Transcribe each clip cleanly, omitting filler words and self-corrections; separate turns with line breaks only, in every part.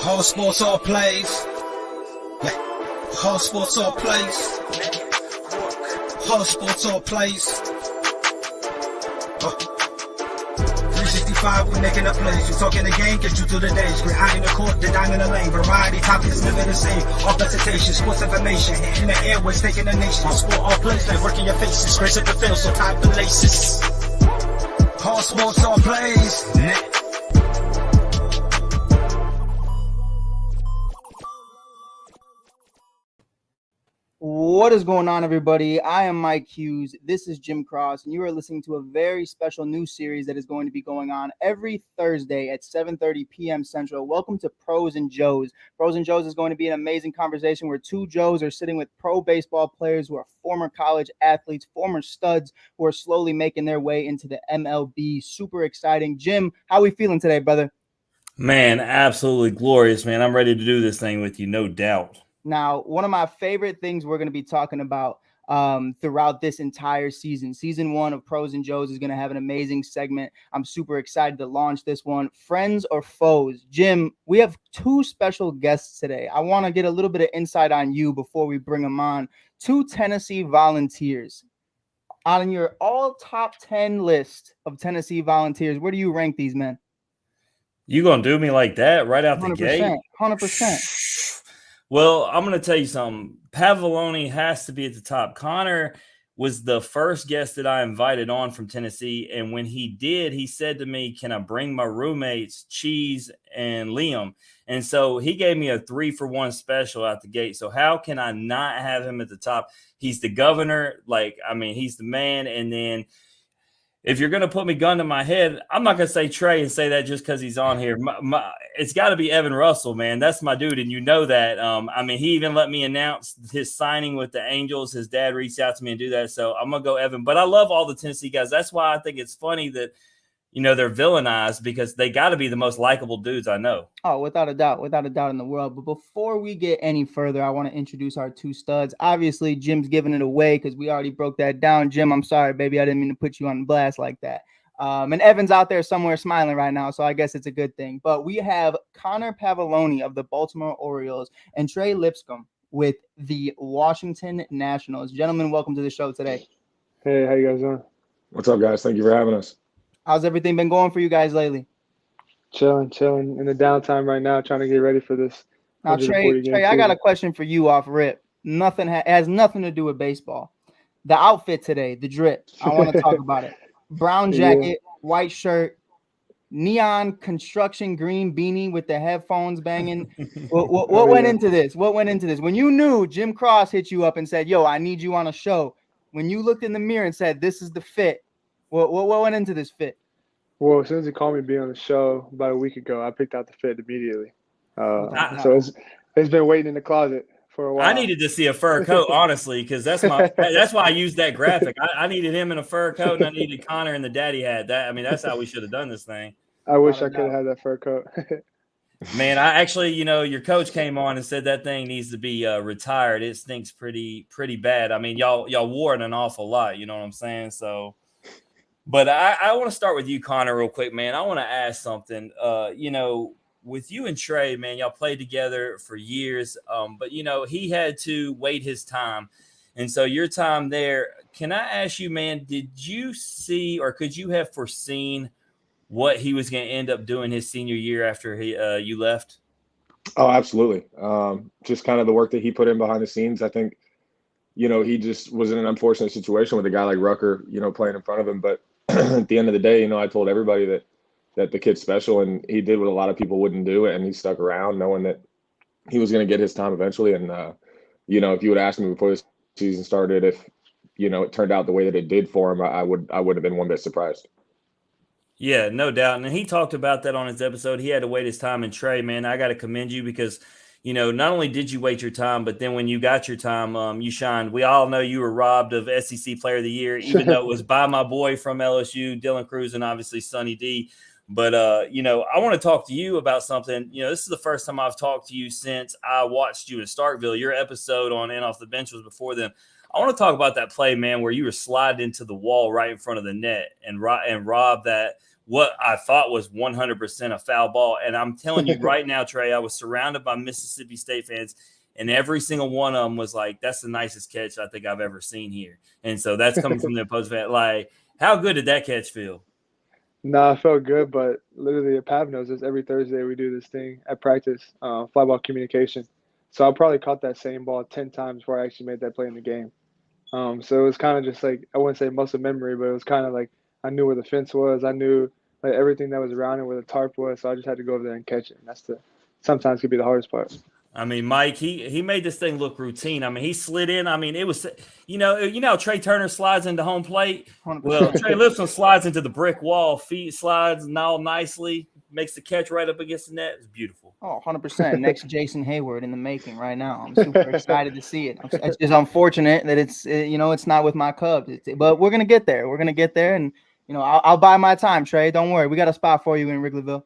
All sports, all plays. Yeah. All sports, all plays. All sports, all plays. 365, we making a plays. You talking the game, get you through the days. We're high in the court, the dime in the lane. Variety, topics, living the same. All presentation, sports information. Hitting the airways, taking the nation. All sport, all plays, they working your faces. Grace at the field, so tie the laces. All sports, all plays.
What is going on, everybody? I am Mike Hughes. This is Jim Cross, and you are listening to a very special new series that is going to be going on every Thursday at 7:30 p.m. Central. Welcome to Pros and Joes. Pros and Joes is going to be an amazing conversation where two Joes are sitting with pro baseball players who are former college athletes, former studs who are slowly making their way into the MLB. Super exciting. Jim, how are we feeling today, brother?
Man, absolutely glorious, man. I'm ready to do this thing with you, no doubt.
Now, one of my favorite things we're going to be talking about throughout this entire season. Season 1 of Pros and Joes is going to have an amazing segment. I'm super excited to launch this one. Friends or foes? Jim, we have two special guests today. I want to get a little bit of insight on you before we bring them on. Two Tennessee Volunteers. On your all top 10 list of Tennessee Volunteers, where do you rank these men?
You going to do me like that right out the
100%,
gate?
100%.
Well, I'm going to tell you something. Pavolony has to be at the top. Conor was the first guest that I invited on from Tennessee. And when he did, he said to me, can I bring my roommates, Cheese and Liam? And so he gave me a 3-for-1 special out the gate. So how can I not have him at the top? He's the governor. He's the man. And then if you're going to put me gun to my head, I'm not going to say Trey and say that just because he's on here. It's got to be Evan Russell, man. That's my dude, and you know that. He even let me announce his signing with the Angels. His dad reached out to me and do that, so I'm going to go Evan. But I love all the Tennessee guys. That's why I think it's funny that, they're villainized because they got to be the most likable dudes I know.
Oh, without a doubt in the world. But before we get any further, I want to introduce our two studs. Obviously, Jim's giving it away because we already broke that down. Jim, I'm sorry, baby. I didn't mean to put you on blast like that. And Evan's out there somewhere smiling right now, so I guess it's a good thing. But we have Conor Pavolony of the Baltimore Orioles and Trey Lipscomb with the Washington Nationals. Gentlemen, welcome to the show today.
Hey, how you guys doing?
What's up, guys? Thank you for having us.
How's everything been going for you guys lately?
Chilling in the downtime right now, trying to get ready for this.
Now, Trey, I got a question for you off rip. It has nothing to do with baseball. The outfit today, the drip. I want to talk about it. Brown jacket, white shirt, neon construction green beanie with the headphones banging. What went into this? What went into this? When you knew Jim Cross hit you up and said, yo, I need you on a show. When you looked in the mirror and said, this is the fit, what went into this fit?
Well, as soon as he called me to be on the show about a week ago, I picked out the fit immediately. So it's been waiting in the closet for a while.
I needed to see a fur coat, honestly, because that's why I used that graphic. I needed him in a fur coat, and I needed Conor in the daddy hat. That's how we should have done this thing.
I wish I could have had that fur coat.
Man, I actually, your coach came on and said that thing needs to be retired. It stinks pretty bad. I mean, y'all wore it an awful lot. You know what I'm saying? So. But I want to start with you, Conor, real quick, man. I want to ask something. With you and Trey, man, y'all played together for years. But he had to wait his time. And so your time there, can I ask you, man, did you see or could you have foreseen what he was going to end up doing his senior year after you left?
Oh, absolutely. Just kind of the work that he put in behind the scenes. I think, he just was in an unfortunate situation with a guy like Rucker, playing in front of him. But at the end of the day, I told everybody that the kid's special, and he did what a lot of people wouldn't do, and he stuck around knowing that he was going to get his time eventually. And, if you would ask me before this season started, if, it turned out the way that it did for him, I would have been one bit surprised.
Yeah, no doubt. And he talked about that on his episode. He had to wait his time. And Trey, man, I got to commend you because not only did you wait your time, but then when you got your time, you shined. We all know you were robbed of SEC Player of the Year, even though it was by my boy from LSU, Dylan Cruz, and obviously Sonny D. But, I want to talk to you about something. This is the first time I've talked to you since I watched you in Starkville. Your episode on And Off the Bench was before then. I want to talk about that play, man, where you were sliding into the wall right in front of the net and robbed that what I thought was 100% a foul ball. And I'm telling you right now, Trey, I was surrounded by Mississippi State fans, and every single one of them was like, that's the nicest catch I think I've ever seen here. And so that's coming from the opposing fan. Like, how good did that catch feel?
No, it felt good, but literally, Pav knows this. Every Thursday we do this thing at practice, fly ball communication. So I probably caught that same ball 10 times before I actually made that play in the game. So it was kind of just like, I wouldn't say muscle memory, but it was kind of like I knew where the fence was. I knew like everything that was around it, where the tarp was. So I just had to go over there and catch it. And sometimes could be the hardest part.
I mean, Mike, he made this thing look routine. I mean, he slid in. I mean, it was, you know, Trey Turner slides into home plate.
100%.
Well, Trey Lipscomb slides into the brick wall, feet slides and all nicely, makes the catch right up against the net. It's beautiful.
Oh, 100%. Next Jason Hayward in the making right now. I'm super excited to see it. It's just unfortunate that it's not with my Cubs. But we're going to get there. We're going to get there. And, you know, I'll buy my time, Trey. Don't worry. We got a spot for you in Wrigleyville.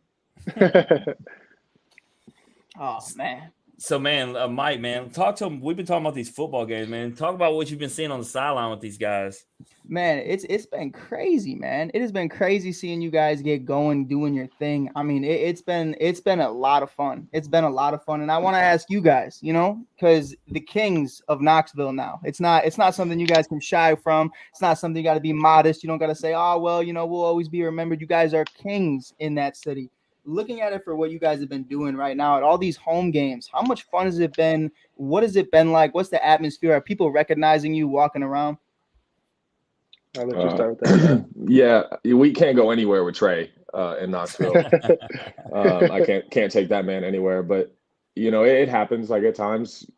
Oh, man.
So, man, Mike, man, talk to him. We've been talking about these football games, man. Talk about what you've been seeing on the sideline with these guys.
Man, it's been crazy, man. It has been crazy seeing you guys get going, doing your thing. I mean, it's been a lot of fun. It's been a lot of fun. And I want to ask you guys, you know, because the Kings of Knoxville now, it's not something you guys can shy from. It's not something you got to be modest. You don't got to say, oh, well, you know, we'll always be remembered. You guys are kings in that city. Looking at it for what you guys have been doing right now at all these home games, how much fun has it been? What has it been like? What's the atmosphere? Are people recognizing you walking around?
I'll let you start with that.
Yeah, we can't go anywhere with Trey in Knoxville. I can't take that man anywhere. But, you know, it happens like at times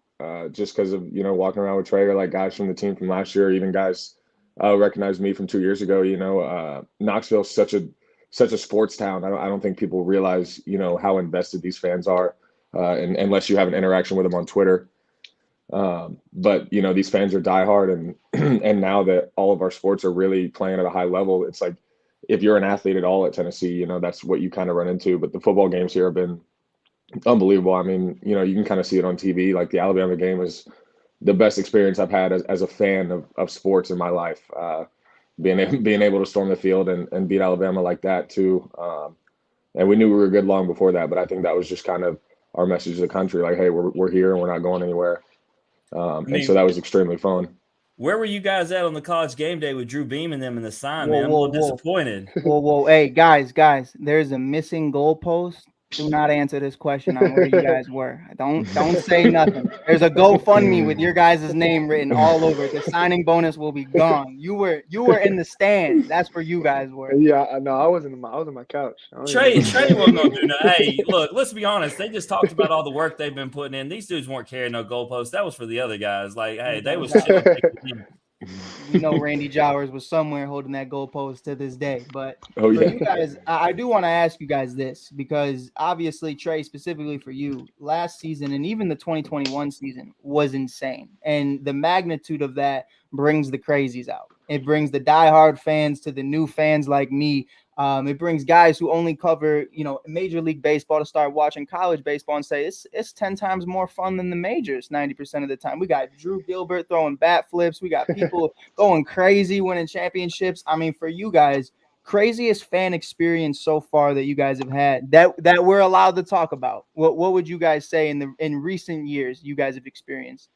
just because of, you know, walking around with Trey, or like guys from the team from last year, even guys recognize me from 2 years ago. You know, Knoxville's such a sports town. I don't think people realize, you know, how invested these fans are, and unless you have an interaction with them on Twitter. But, you know, these fans are diehard, and now that all of our sports are really playing at a high level, it's like if you're an athlete at all at Tennessee, you know, that's what you kind of run into. But the football games here have been unbelievable. I mean, you know, you can kind of see it on TV. Like the Alabama game is the best experience I've had as a fan of sports in my life. Being able to storm the field and beat Alabama like that too. And we knew we were good long before that, but I think that was just kind of our message to the country. Like, hey, we're here and we're not going anywhere. And so that was extremely fun.
Where were you guys at on the College game day with Drew Beam and them in the sign, man? I'm a little disappointed.
Whoa. Hey, guys, there's a missing goalpost. Do not answer this question on where you guys were. Don't say nothing. There's a GoFundMe with your guys' name written all over it. The signing bonus will be gone. You were in the stands. That's where you guys were.
Yeah, no, I was on my couch.
Trey wasn't gonna do that. Hey, look, let's be honest. They just talked about all the work they've been putting in. These dudes weren't carrying no goalposts. That was for the other guys. Like, hey, they was chilling.
You know, Randy Jowers was somewhere holding that goalpost to this day. But
for
you guys, I do want to ask you guys this, because obviously, Trey, specifically for you, last season and even the 2021 season was insane. And the magnitude of that brings the crazies out. It brings the diehard fans to the new fans like me. It brings guys who only cover, you know, Major League Baseball to start watching college baseball and say it's 10 times more fun than the majors 90% of the time. We got Drew Gilbert throwing bat flips. We got people going crazy winning championships. I mean, for you guys, craziest fan experience so far that you guys have had that we're allowed to talk about. What would you guys say in recent years you guys have experienced?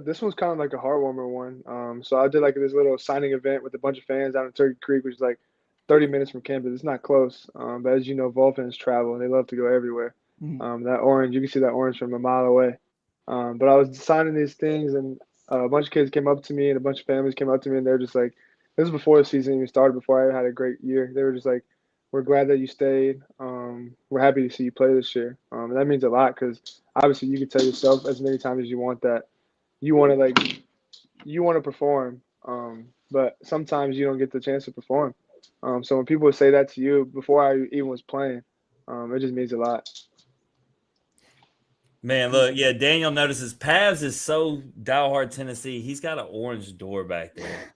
This one's kind of like a heartwarmer one. So I did like this little signing event with a bunch of fans down in Turkey Creek, which is like 30 minutes from campus. It's not close. But as you know, Vol fans travel and they love to go everywhere. That orange, you can see that orange from a mile away. But I was signing these things, and a bunch of kids came up to me and a bunch of families came up to me, and they're just like, this was before the season even started, before I had a great year. They were just like, we're glad that you stayed. We're happy to see you play this year. And that means a lot, because obviously you can tell yourself as many times as you want that you want to perform, but sometimes you don't get the chance to perform. So when people say that to you before I even was playing, it just means a lot.
Man, look, yeah, Daniel notices Pavs is so diehard Tennessee. He's got an orange door back there.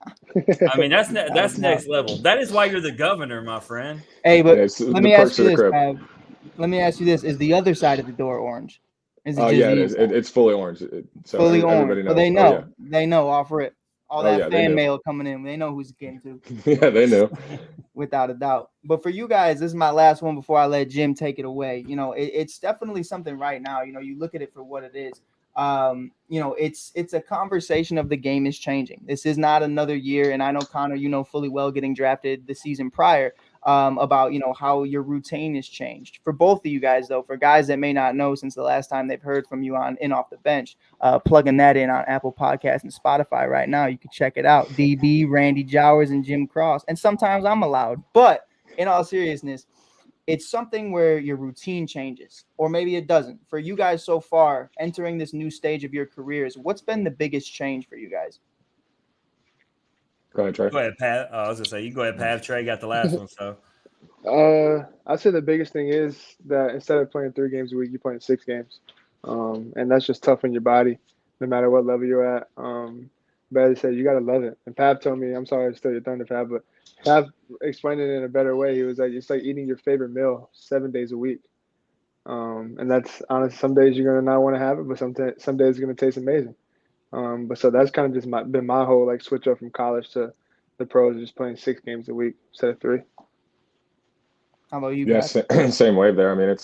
I mean, that's next level. That is why you're the governor, my friend.
Hey, but let me ask you this, Pav. Let me ask you this: is the other side of the door orange?
Oh yeah, it is. It's fully orange. So
fully orange.
Knows.
So they know. They know off rip. All
Oh
that
yeah, they
fan
knew.
mail coming in. They know who's getting to.
Yeah, they knew.
Without a doubt. But for you guys, this is my last one before I let Jim take it away. It's definitely something right now. You look at it for what it is. It's a conversation of the game is changing. This is not another year. And I know Conor, fully well getting drafted the season prior, about, how your routine has changed for both of you guys, though, for guys that may not know since the last time they've heard from you on In Off the Bench, plugging that in on Apple Podcasts and Spotify right now. You can check it out. DB, Randy Jowers, and Jim Cross. And sometimes I'm allowed, but in all seriousness, it's something where your routine changes, or maybe it doesn't. For you guys so far, entering this new stage of your careers, what's been the biggest change for you guys?
Go ahead, Trey.
Go ahead, Pat. I was gonna say you go ahead, Pat. Trey got the last one, so
I'd say the biggest thing is that instead of playing 3 games a week, you're playing 6 games, and that's just tough on your body, no matter what level you're at. But as I said, you gotta love it. And Pav told me, I'm sorry to steal your thunder, Pav, but Pav explained it in a better way. He was like, it's like eating your favorite meal 7 days a week, and that's honestly, some days you're gonna not want to have it, but some days it's gonna taste amazing. But so that's kind of just been my whole like switch up from college to the pros, just playing 6 games a week instead of 3.
How about you,
Yeah,
Pat?
same wave there. I mean,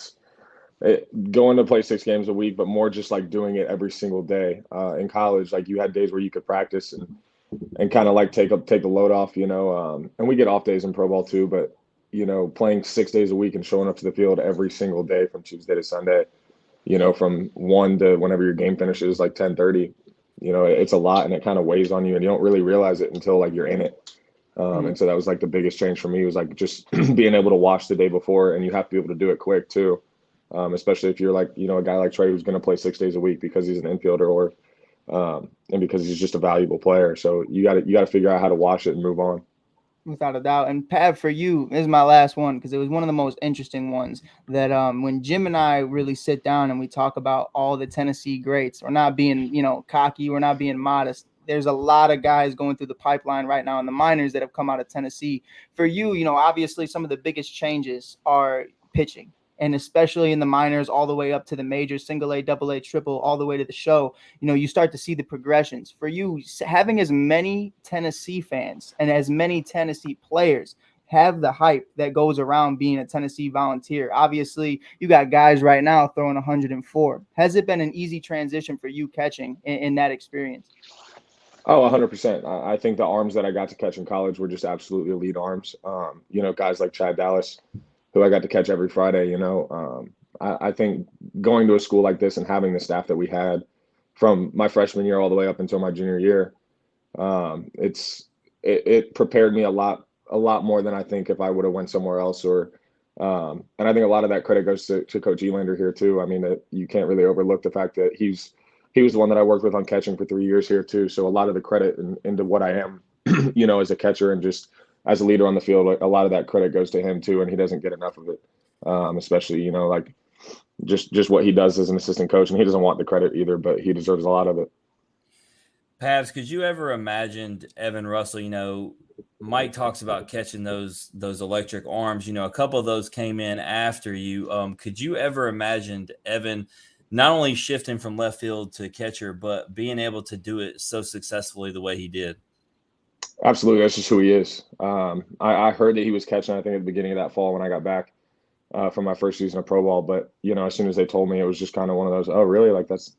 going to play 6 games a week, but more just like doing it every single day. In college, like you had days where you could practice and kind of like take the load off, and we get off days in pro ball too, but playing 6 days a week and showing up to the field every single day from Tuesday to Sunday, from 1 to whenever your game finishes, like 10:30, it's a lot, and it kind of weighs on you, and you don't really realize it until like you're in it. And so that was like the biggest change for me, was like just being able to watch the day before, and you have to be able to do it quick too. Especially if you're like, a guy like Trey who's going to play 6 days a week because he's an infielder, or and because he's just a valuable player. So you got to figure out how to watch it and move on.
Without a doubt. And Pat, for you, this is my last one because it was one of the most interesting ones that when Jim and I really sit down and we talk about all the Tennessee greats, we're not being, cocky, we're not being modest. There's a lot of guys going through the pipeline right now in the minors that have come out of Tennessee. For you, obviously some of the biggest changes are pitching. And especially in the minors, all the way up to the majors, single A, double A, triple, all the way to the show, you start to see the progressions. For you, having as many Tennessee fans and as many Tennessee players have the hype that goes around being a Tennessee Volunteer. Obviously, you got guys right now throwing 104. Has it been an easy transition for you catching in that experience?
Oh, 100%. I think the arms that I got to catch in college were just absolutely elite arms. Guys like Chad Dallas, who I got to catch every Friday, I think going to a school like this and having the staff that we had from my freshman year all the way up until my junior year, it prepared me a lot more than I think if I would have went somewhere else. And I think a lot of that credit goes to Coach Elander here too. I mean, you can't really overlook the fact that he was the one that I worked with on catching for 3 years here too. So a lot of the credit into what I am, as a catcher and just as a leader on the field, a lot of that credit goes to him too, and he doesn't get enough of it. Especially, like just what he does as an assistant coach, and he doesn't want the credit either, but he deserves a lot of it.
Pavs, could you ever imagined Evan Russell? Mike talks about catching those electric arms. A couple of those came in after you. Could you ever imagined Evan not only shifting from left field to catcher, but being able to do it so successfully the way he did?
Absolutely. That's just who he is. I heard that he was catching, I think, at the beginning of that fall when I got back from my first season of pro ball. But, as soon as they told me, it was just kind of one of those, oh, really? Like, that's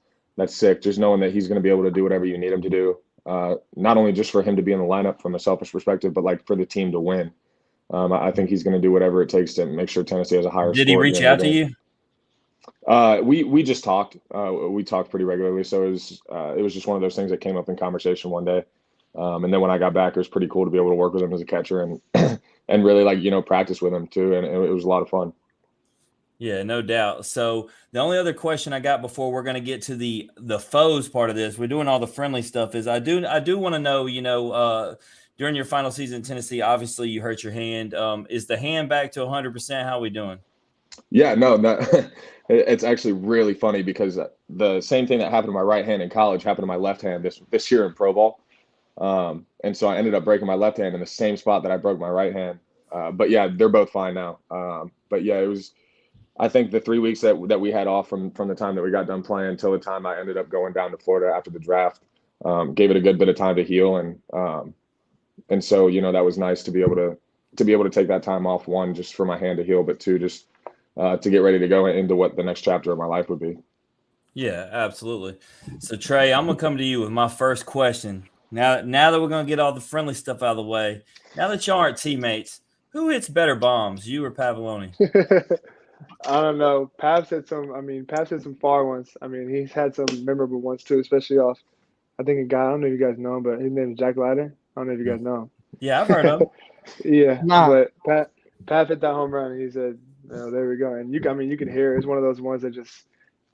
sick. Just knowing that he's going to be able to do whatever you need him to do, not only just for him to be in the lineup from a selfish perspective, but like for the team to win. I think he's going to do whatever it takes to make sure Tennessee has a higher score.
Did he reach out to you?
We just talked. We talked pretty regularly. So it was just one of those things that came up in conversation one day. And then when I got back, it was pretty cool to be able to work with him as a catcher and and really practice with him too. And it was a lot of fun.
Yeah, no doubt. So the only other question I got before we're going to get to the foes part of this, we're doing all the friendly stuff, is I do want to know, during your final season in Tennessee, obviously you hurt your hand. Is the hand back to 100%? How are we doing?
Yeah, no, it's actually really funny because the same thing that happened to my right hand in college happened to my left hand this year in pro ball. And so I ended up breaking my left hand in the same spot that I broke my right hand. But yeah, they're both fine now. But yeah, it was, I think the 3 weeks that we had off from the time that we got done playing until the time I ended up going down to Florida after the draft, gave it a good bit of time to heal, and so that was nice to be able to take that time off. One, just for my hand to heal, but two, just to get ready to go into what the next chapter of my life would be.
Yeah, absolutely. So Trey, I'm gonna come to you with my first question. Now that we're gonna get all the friendly stuff out of the way, now that y'all aren't teammates, who hits better bombs, you or Pavolony?
I don't know. Pav's hit some far ones. I mean, he's had some memorable ones too, especially off. I think a guy. I don't know if you guys know him, but his name is Jack Leiter. I don't know if you guys know
Yeah, I've heard of him.
him. Yeah,
Nah.
but Pav hit that home run, and he said, "There we go." And you can hear it. It's one of those ones that just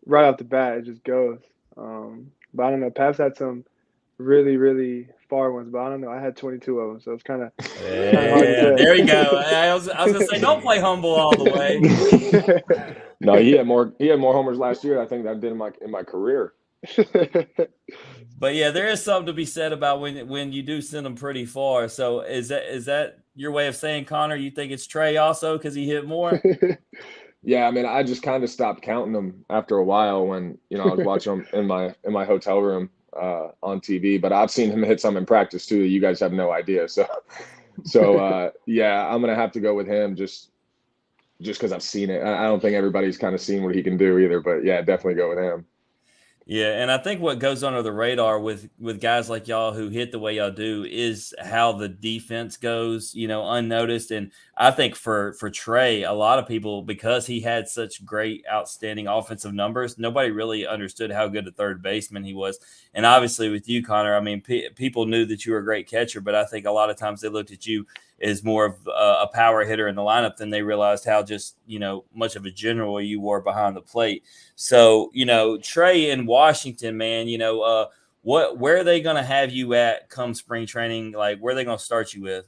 right off the bat it just goes. But I don't know. Pav's had some really, really far ones, but I don't know. I had 22 of them, so it's kind of hard to
Yeah,
say.
there you go. I was gonna say, don't play humble all the way.
No, he had more homers last year, I think, than I did in my career.
But yeah, there is something to be said about when you do send them pretty far. So is that your way of saying, Connor, you think it's Trey also because he hit more?
Yeah, I mean, I just kind of stopped counting them after a while when I was watching them in my hotel room on TV. But I've seen him hit some in practice too. You guys have no idea. So yeah, I'm gonna have to go with him just because I've seen it. I don't think everybody's kind of seen what he can do either. But yeah, definitely go with him.
Yeah, and I think what goes under the radar with guys like y'all who hit the way y'all do is how the defense goes, unnoticed. And I think for Trey, a lot of people, because he had such great, outstanding offensive numbers, nobody really understood how good a third baseman he was. And obviously with you, Connor, I mean, people knew that you were a great catcher, but I think a lot of times they looked at you as more of a power hitter in the lineup than they realized how just, much of a general you were behind the plate. So, Trey in Washington, man, where are they going to have you at come spring training? Like, where are they going to start you with?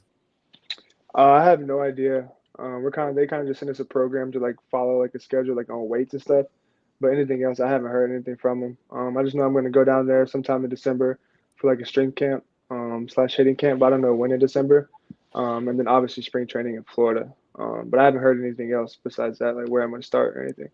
I have no idea. They kind of just sent us a program to like follow like a schedule like on weights and stuff. But anything else, I haven't heard anything from them. I just know I'm going to go down there sometime in December for like a strength camp / hitting camp. But I don't know when in December. And then obviously spring training in Florida. But I haven't heard anything else besides that, like where I'm going to start or anything.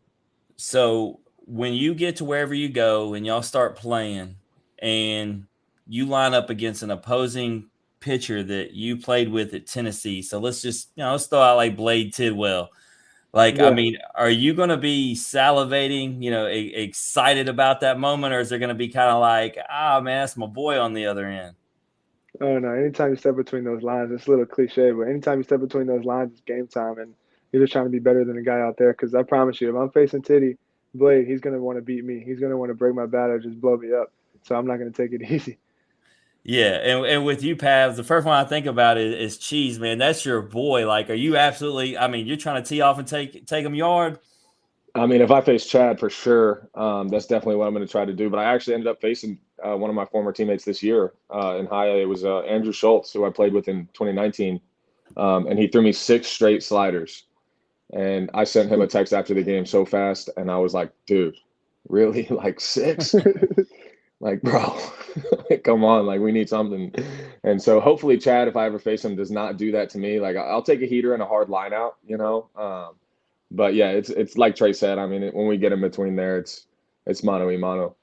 So when you get to wherever you go and y'all start playing and you line up against an opposing pitcher that you played with at Tennessee. So let's just, let's throw out like Blade Tidwell. Like,
Yeah.
I mean, are you going to be salivating, excited about that moment? Or is there going to be kind of like, man, that's my boy on the other end?
Oh no! Anytime you step between those lines, it's a little cliche, but anytime you step between those lines, it's game time, and you're just trying to be better than the guy out there. Because I promise you, if I'm facing Blade, he's gonna want to beat me. He's gonna want to break my bat or just blow me up. So I'm not gonna take it easy.
Yeah, and with you, Pavs, the first one I think about is Cheese, man. That's your boy. Like, are you absolutely? I mean, you're trying to tee off and take him yard.
I mean, if I face Chad, for sure, that's definitely what I'm going to try to do. But I actually ended up facing one of my former teammates this year in high A. It was Andrew Schultz, who I played with in 2019, and he threw me 6 straight sliders. And I sent him a text after the game so fast, and I was like, dude, really? Like 6? Like, bro, come on, like we need something. And so hopefully Chad, if I ever face him, does not do that to me. Like I'll take a heater and a hard line out, but yeah, it's like Trey said. I mean, when we get in between there, it's mano y mano.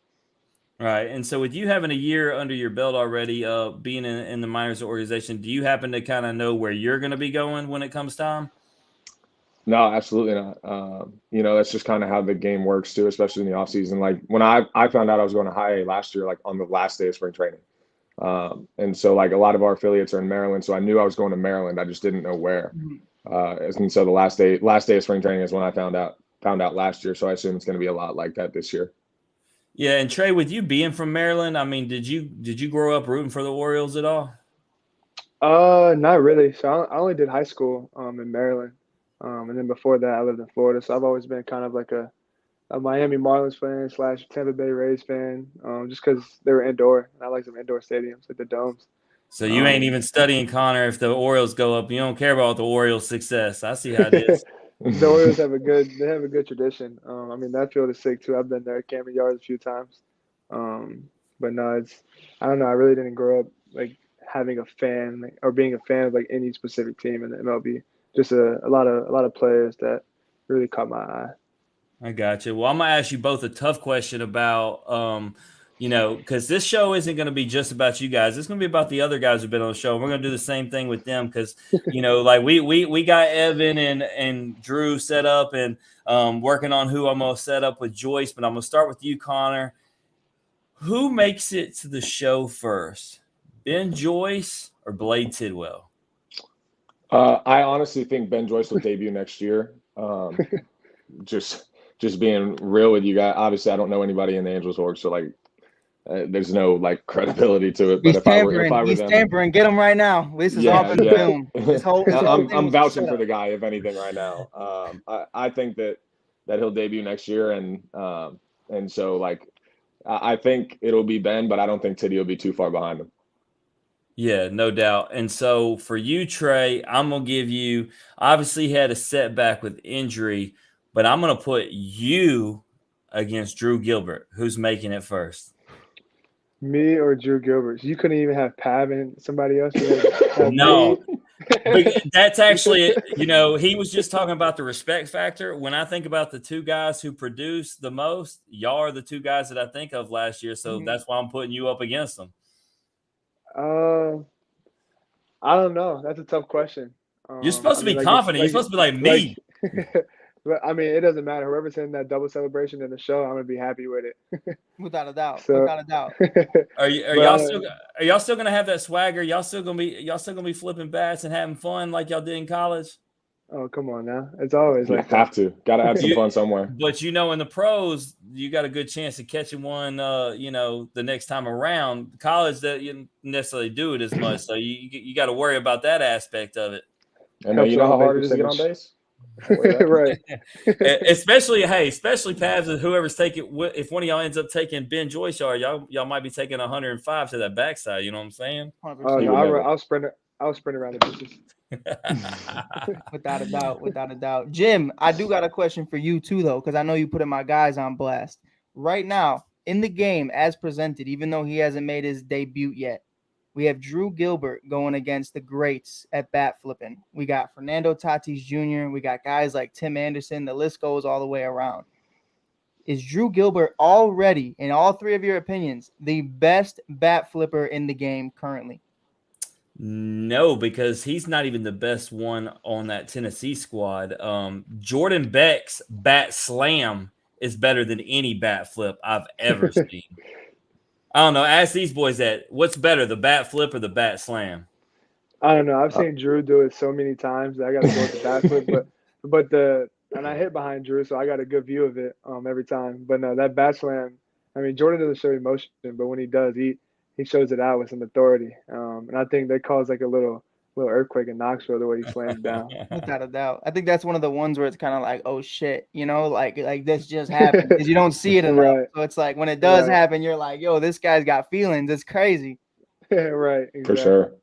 Right. And so with you having a year under your belt already, being in the minors organization, do you happen to kind of know where you're going to be going when it comes time?
No, absolutely not. That's just kind of how the game works too, especially in the off season. Like when I found out I was going to high A last year, like on the last day of spring training. And so like a lot of our affiliates are in Maryland. So I knew I was going to Maryland. I just didn't know where. And so the last day of spring training is when I found out last year. So I assume it's going to be a lot like that this year.
Yeah. And Trey, with you being from Maryland, I mean, did you grow up rooting for the Orioles at all?
Not really. So I only did high school in Maryland. And then before that, I lived in Florida. So I've always been kind of like a Miami Marlins fan / Tampa Bay Rays fan, just because they were indoor. And I like some indoor stadiums, like the domes.
So you ain't even studying, Connor. If the Orioles go up, you don't care about the Orioles' success. I see how it is.
The Orioles have a good tradition. I mean, that field is sick too. I've been there at Camden Yards a few times. But no, I don't know. I really didn't grow up like having a fan or being a fan of like any specific team in the MLB. Just a lot of players that really caught my eye.
I got you. Well, I'm gonna ask you both a tough question about because this show isn't going to be just about you guys. It's going to be about the other guys who've been on the show. We're going to do the same thing with them because, like we got Evan and Drew set up and working on who I'm going to set up with Joyce. But I'm going to start with you, Connor. Who makes it to the show first, Ben Joyce or Blade Tidwell?
I honestly think Ben Joyce will debut next year. Just being real with you guys. Obviously, I don't know anybody in the Angels org, so like, there's no like credibility to it. But
He's tampering. Get him right now. This is all for the film. This whole
I'm vouching for the guy, if anything, right now. I think that he'll debut next year, and so like, I think it'll be Ben, but I don't think Tiddy will be too far behind him.
Yeah, no doubt. And so for you, Trey, I'm gonna give you. Obviously, had a setback with injury, but I'm gonna put you against Drew Gilbert, who's making it first.
Me or Drew Gilbert? You couldn't even have Pav and somebody else.
No, that's actually, he was just talking about the respect factor. When I think about the two guys who produced the most, y'all are the two guys that I think of last year. So that's why I'm putting you up against them.
I don't know. That's a tough question.
You're supposed to be confident. You're supposed to be like me.
But I mean, it doesn't matter. Whoever's in that double celebration in the show, I'm gonna be happy with it.
Without a doubt.
So,
without a doubt.
Are y'all still gonna have that swagger? Y'all still gonna be flipping bats and having fun like y'all did in college?
Oh, come on now. It's always like
have to. Gotta have some fun somewhere.
But in the pros, you got a good chance of catching one the next time around. College, that you don't necessarily do it as much. So you gotta worry about that aspect of it.
And you know how hard it is to get on base?
Right.
especially Pavs, whoever's taking, if one of y'all ends up taking Ben Joyce, y'all might be taking 105 to that backside. You know what I'm saying?
Oh, no, I'll sprint around the pitches.
Without a doubt. Jim, I do got a question for you too, though, because I know you putting my guys on blast. Right now, in the game as presented, even though he hasn't made his debut yet, we have Drew Gilbert going against the greats at bat flipping. We got Fernando Tatis Jr. We got guys like Tim Anderson. The list goes all the way around. Is Drew Gilbert already, in all three of your opinions, the best bat flipper in the game currently?
No, because he's not even the best one on that Tennessee squad. Jordan Beck's bat slam is better than any bat flip I've ever seen. I don't know. Ask these boys that. What's better, the bat flip or the bat slam?
I don't know. I've seen Drew do it so many times that I got to go with the bat flip. And I hit behind Drew, so I got a good view of it every time. But no, that bat slam. I mean, Jordan doesn't show emotion, but when he does, he shows it out with some authority. And I think that caused like a little earthquake in Knoxville the way he slammed down.
Without a doubt. I think that's one of the ones where it's kind of like, oh shit, like this just happened because you don't see it enough. Right. So it's like when it does happen, you're like, yo, this guy's got feelings. It's crazy.
Right. Exactly.
For sure.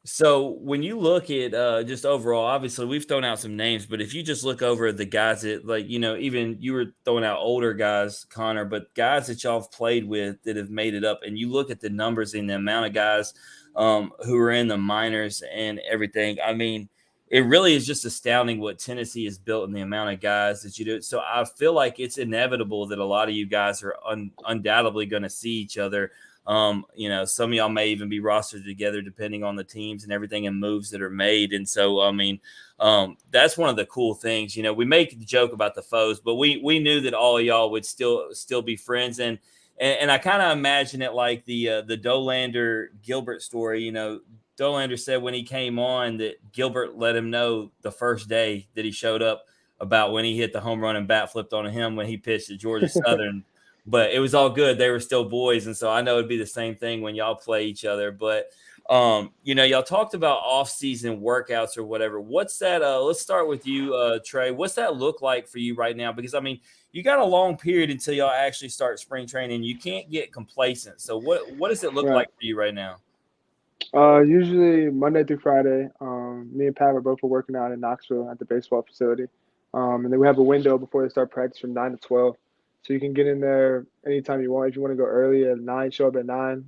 So when you look at just overall, obviously we've thrown out some names, but if you just look over the guys that even you were throwing out older guys, Connor, but guys that y'all have played with that have made it up, and you look at the numbers and the amount of guys who are in the minors and everything. I mean, it really is just astounding what Tennessee has built and the amount of guys that you do. So I feel like it's inevitable that a lot of you guys are undoubtedly going to see each other. Some of y'all may even be rostered together depending on the teams and everything and moves that are made. And so, I mean, that's one of the cool things. We make the joke about the foes, but we knew that all of y'all would still be friends. And I kind of imagine it like the Dolander Gilbert story. Dolander said when he came on that Gilbert let him know the first day that he showed up about when he hit the home run and bat flipped on him when he pitched at Georgia Southern. But it was all good. They were still boys. And so I know it'd be the same thing when y'all play each other. But, y'all talked about off-season workouts or whatever. What's that? Let's start with you, Trey. What's that look like for you right now? Because, I mean, you got a long period until y'all actually start spring training. You can't get complacent. So what does it look like for you right now?
Usually Monday through Friday. Me and Pat are both working out in Knoxville at the baseball facility. And then we have a window before they start practice from 9 to 12. So you can get in there anytime you want. If you want to go early at 9, show up at 9,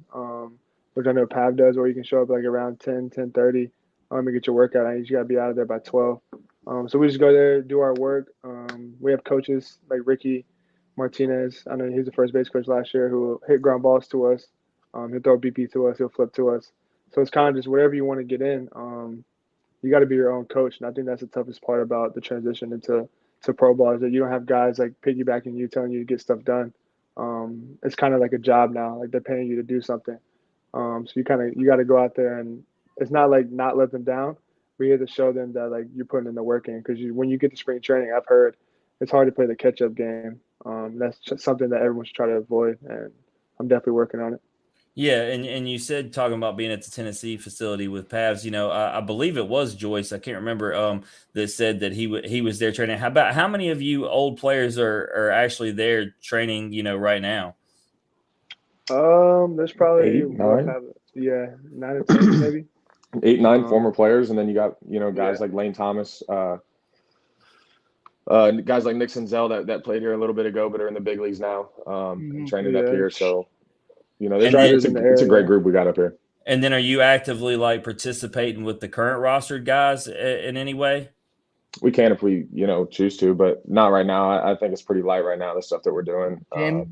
which I know Pav does, or you can show up like around 10, 10:30 and get your workout. And you just got to be out of there by 12. So we just go there, do our work. We have coaches like Ricky Martinez. I know he's the first base coach last year who hit ground balls to us. He'll throw BP to us. He'll flip to us. So it's kind of just whatever you want to get in. You got to be your own coach, and I think that's the toughest part about the transition into pro ball is that you don't have guys like piggybacking you, telling you to get stuff done. It's kind of like a job now. Like they're paying you to do something. So you got to go out there, and it's not like not let them down. We have to show them that like you're putting in the work in because when you get to spring training, I've heard it's hard to play the catch up game. That's just something that everyone should try to avoid, and I'm definitely working on it.
Yeah, and you said talking about being at the Tennessee facility with Pavs. I believe it was Joyce. I can't remember. That said that he was there training. How many of you old players are actually there training? Right now.
There's probably
8, 9.
9 or 10 maybe.
8, 9 former players, and then you got guys like Lane Thomas, guys like Nick Senzel that played here a little bit ago, but are in the big leagues now, and training up here. So. It's a great group we got up here.
And then are you actively like participating with the current rostered guys in any way?
We can if we, choose to, but not right now. I think it's pretty light right now, the stuff that we're doing.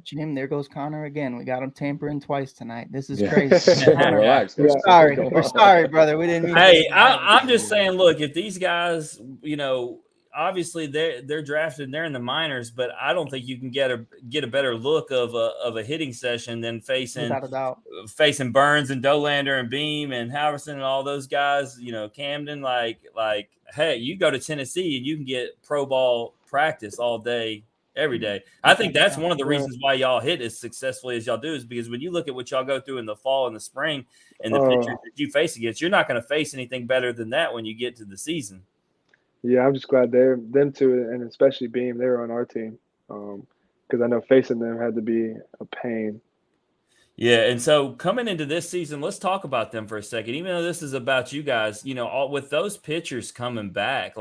Jim, there goes Conor again. We got him tampering twice tonight. This is crazy.
Relax.
We're sorry, brother. We didn't mean
Hey, I'm just saying, look, if these guys, obviously they're drafted and they're in the minors, but I don't think you can get a better look of a hitting session than facing Burns and Dolander and Beam and Halverson and all those guys, Camden, like, hey, you go to Tennessee and you can get pro ball practice all day, every day. I think that's one of the reasons why y'all hit as successfully as y'all do is because when you look at what y'all go through in the fall and the spring and the pitchers that you face against, you're not going to face anything better than that when you get to the season.
Yeah, I'm just glad them two, and especially Beam, they were on our team because I know facing them had to be a pain.
Yeah, and so coming into this season, let's talk about them for a second. Even though this is about you guys, with those pitchers coming back,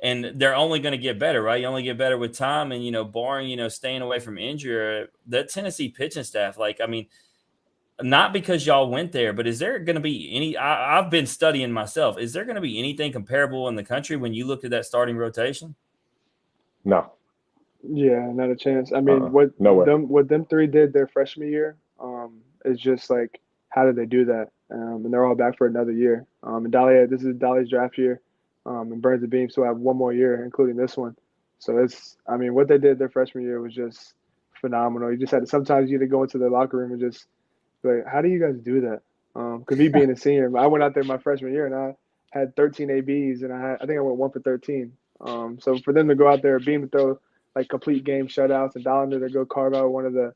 and they're only going to get better, right? You only get better with time, and barring staying away from injury, that Tennessee pitching staff, not because y'all went there, but is there going to be any? I've been studying myself. Is there going to be anything comparable in the country when you look at that starting rotation?
No.
Yeah, not a chance. I mean, what them three did their freshman year is just like, how did they do that? And they're all back for another year. And this is Dolly's draft year, and Burns and Beam still have one more year, including this one. So what they did their freshman year was just phenomenal. You just sometimes you had to go into the locker room and just. Like, how do you guys do that? Because me being a senior, I went out there my freshman year and I had 13 ABs and I think I went 1 for 13. So for them to go out there, Beam to throw like complete game shutouts and Dollander to go carve out one of the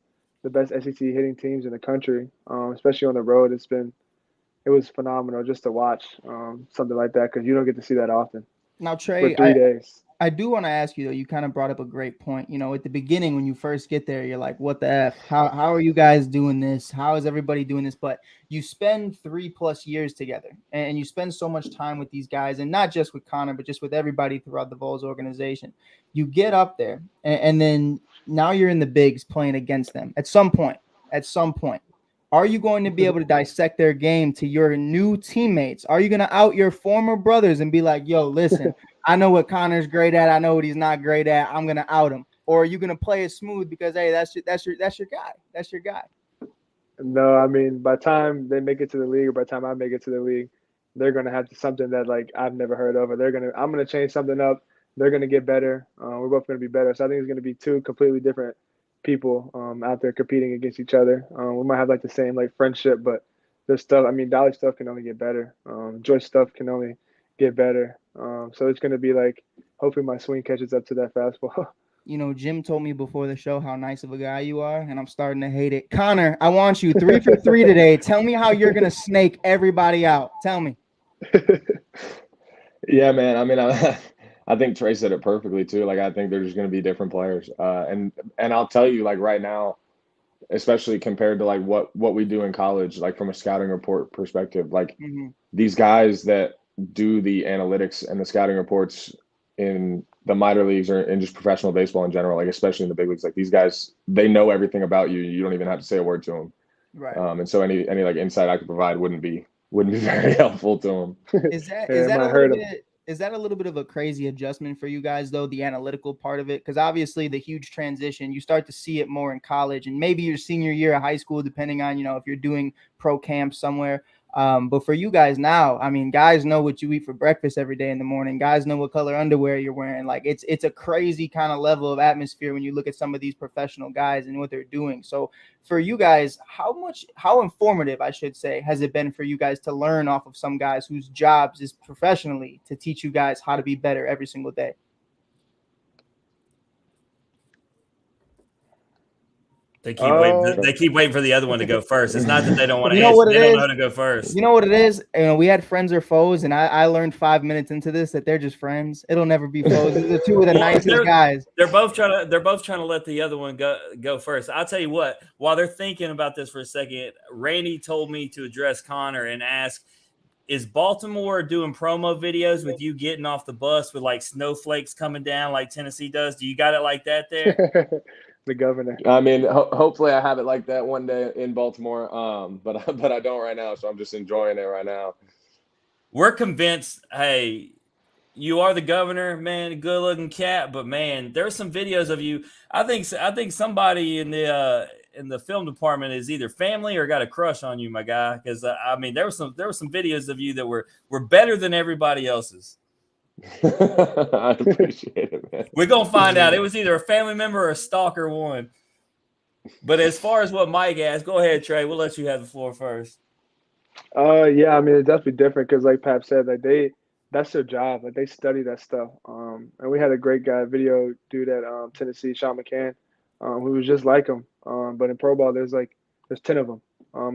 best SEC hitting teams in the country, especially on the road, it was phenomenal just to watch something like that because you don't get to see that often.
Now, Trey,
for 3 days.
I do want to ask you, though, you kind of brought up a great point. At the beginning, when you first get there, you're like, what the F? How are you guys doing this? How is everybody doing this? But you spend 3+ years together and you spend so much time with these guys, and not just with Conor, but just with everybody throughout the Vols organization. You get up there and then now you're in the bigs playing against them at some point. Are you going to be able to dissect their game to your new teammates? Are you going to out your former brothers and be like, yo, listen, I know what Conor's great at. I know what he's not great at. I'm going to out him. Or are you going to play it smooth because, hey, that's your guy. That's your guy.
No, I mean, by the time they make it to the league or by the time I make it to the league, they're going to have something that, like, I've never heard of. Or I'm going to change something up. They're going to get better. We're both going to be better. So I think it's going to be two completely different people out there competing against each other. We might have, the same, friendship, but there's stuff. I mean, Dolly's stuff can only get better. Joy's stuff can only get better. So it's going to be hopefully my swing catches up to that fastball.
Jim told me before the show how nice of a guy you are, and I'm starting to hate it. Conor, I want you 3 for 3 today. Tell me how you're going to snake everybody out. Tell me.
Yeah, man. I mean, I think Trey said it perfectly too. I think there's going to be different players. And I'll tell you, right now, especially compared to what we do in college, from a scouting report perspective, these guys that do the analytics and the scouting reports in the minor leagues or in just professional baseball in general, especially in the big leagues, these guys, they know everything about you. You don't even have to say a word to them.
Right.
And so any insight I could provide wouldn't be very helpful to them.
Is that a little bit? is that a little bit of a crazy adjustment for you guys, though, the analytical part of it? Because obviously the huge transition, you start to see it more in college and maybe your senior year of high school, depending on, if you're doing pro camp somewhere. But for you guys now, I mean, guys know what you eat for breakfast every day in the morning. Guys know what color underwear you're wearing. Like it's a crazy kind of level of atmosphere when you look at some of these professional guys and what they're doing. So for you guys, how informative, I should say, has it been for you guys to learn off of some guys whose jobs is professionally to teach you guys how to be better every single day?
They keep waiting for the other one to go first. It's not that they don't want to
answer.
They don't know how to go first.
You know what it is? We had friends or foes, and I learned 5 minutes into this that they're just friends. It'll never be foes. They're two of the nicest guys.
They're both trying to let the other one go first. I'll tell you what, while they're thinking about this for a second, Randy told me to address Connor and ask, is Baltimore doing promo videos with you getting off the bus with like snowflakes coming down like Tennessee does? Do you got it like that there?
The governor.
I mean, hopefully I have it like that one day in Baltimore. But I don't right now, so I'm just enjoying it right now.
We're convinced, hey, you are the governor, man, good looking cat, but man, there's some videos of you. I think somebody in the film department is either family or got a crush on you, my guy. Because I mean, there were some videos of you that were better than everybody else's.
I appreciate it, man.
We're gonna find out. It was either a family member or a stalker one. But as far as what Mike asked, go ahead, Trey. We'll let you have the floor first.
Yeah, I mean, it's definitely different because, like Pap said, like that's their job. Like they study that stuff. And we had a great guy, video dude at Tennessee, Sean McCann, who was just like him. But in pro ball, there's 10 of them.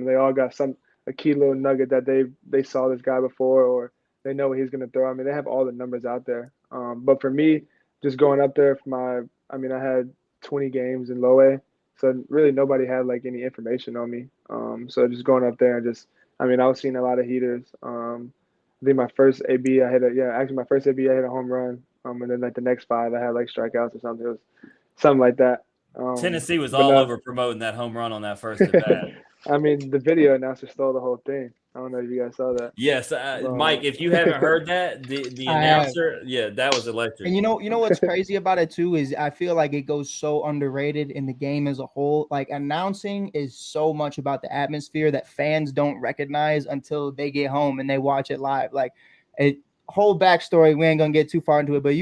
They all got a key little nugget that they saw this guy before, or they know what he's going to throw. I mean, they have all the numbers out there. But for me, just going up there I had 20 games in low A, so really nobody had like any information on me. So just going up there and I was seeing a lot of heaters. I think my first AB, my first AB, I hit a home run. And then like the next 5, I had like strikeouts or something. It was something like that.
Tennessee was all over promoting that home run on that first at bat.
I mean, the video announcer stole the whole thing. I don't know if you guys saw that.
Yes, Mike, if you haven't heard that, the announcer, that was electric.
And you know what's crazy about it too is I feel like it goes so underrated in the game as a whole. Like announcing is so much about the atmosphere that fans don't recognize until they get home and they watch it live. Like whole backstory, we ain't gonna get too far into it, but if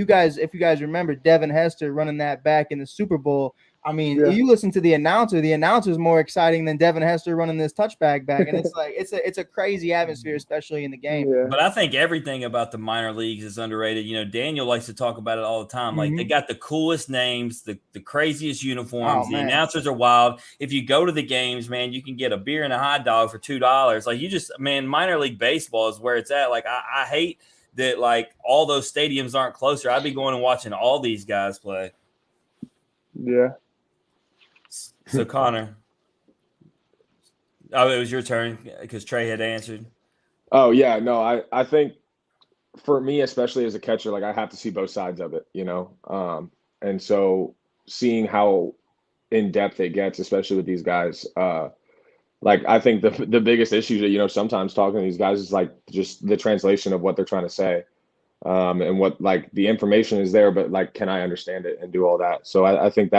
you guys remember Devin Hester running that back in the Super Bowl. I mean, you listen to the announcer's more exciting than Devin Hester running this touchback back. And it's like, it's a crazy atmosphere, especially in the game.
Yeah.
But I think everything about the minor leagues is underrated. Daniel likes to talk about it all the time. Like they got the coolest names, the craziest uniforms. The announcers are wild. If you go to the games, man, you can get a beer and a hot dog for $2. Like minor league baseball is where it's at. Like I hate that like all those stadiums aren't closer. I'd be going and watching all these guys play.
Yeah.
So Connor, it was your turn because Trey had answered.
Oh yeah, no, I think for me, especially as a catcher, like I have to see both sides of it, and so seeing how in depth it gets, especially with these guys, like I think the biggest issue that sometimes talking to these guys is like just the translation of what they're trying to say, and what like the information is there, but like can I understand it and do all that? So I think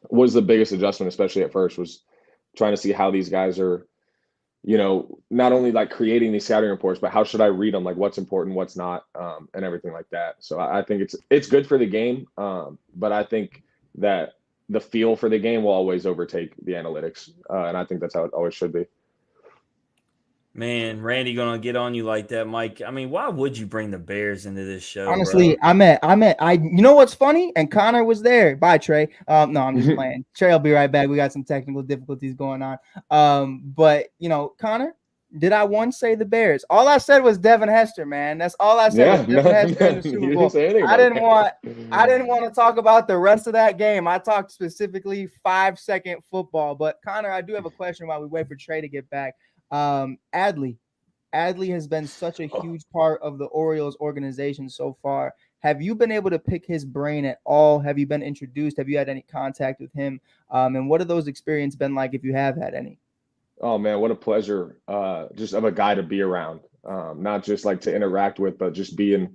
was the biggest adjustment, especially at first, was trying to see how these guys are, not only like creating these scouting reports, but how should I read them? Like what's important, what's not, and everything like that. So I think it's good for the game. But I think that the feel for the game will always overtake the analytics. And I think that's how it always should be.
Man, Randy gonna get on you like that, Mike. I mean, why would you bring the Bears into this show?
Honestly,
bro?
you know what's funny? And Connor was there. Bye, Trey. No, I'm just playing. Trey, I'll be right back. We got some technical difficulties going on. But Connor, did I once say the Bears? All I said was Devin Hester, man. That's all I said.
Yeah,
Devin Hester in the Super Bowl. I didn't want to talk about the rest of that game. I talked specifically 5-second football. But Connor, I do have a question while we wait for Trey to get back. Adley has been such a huge part of the Orioles organization so far. Have you been able to pick his brain at all? Have you been introduced? Have you had any contact with him? And what have those experiences been like if you have had any?
Oh man, what a pleasure. Just of a guy to be around. Not just like to interact with, but just being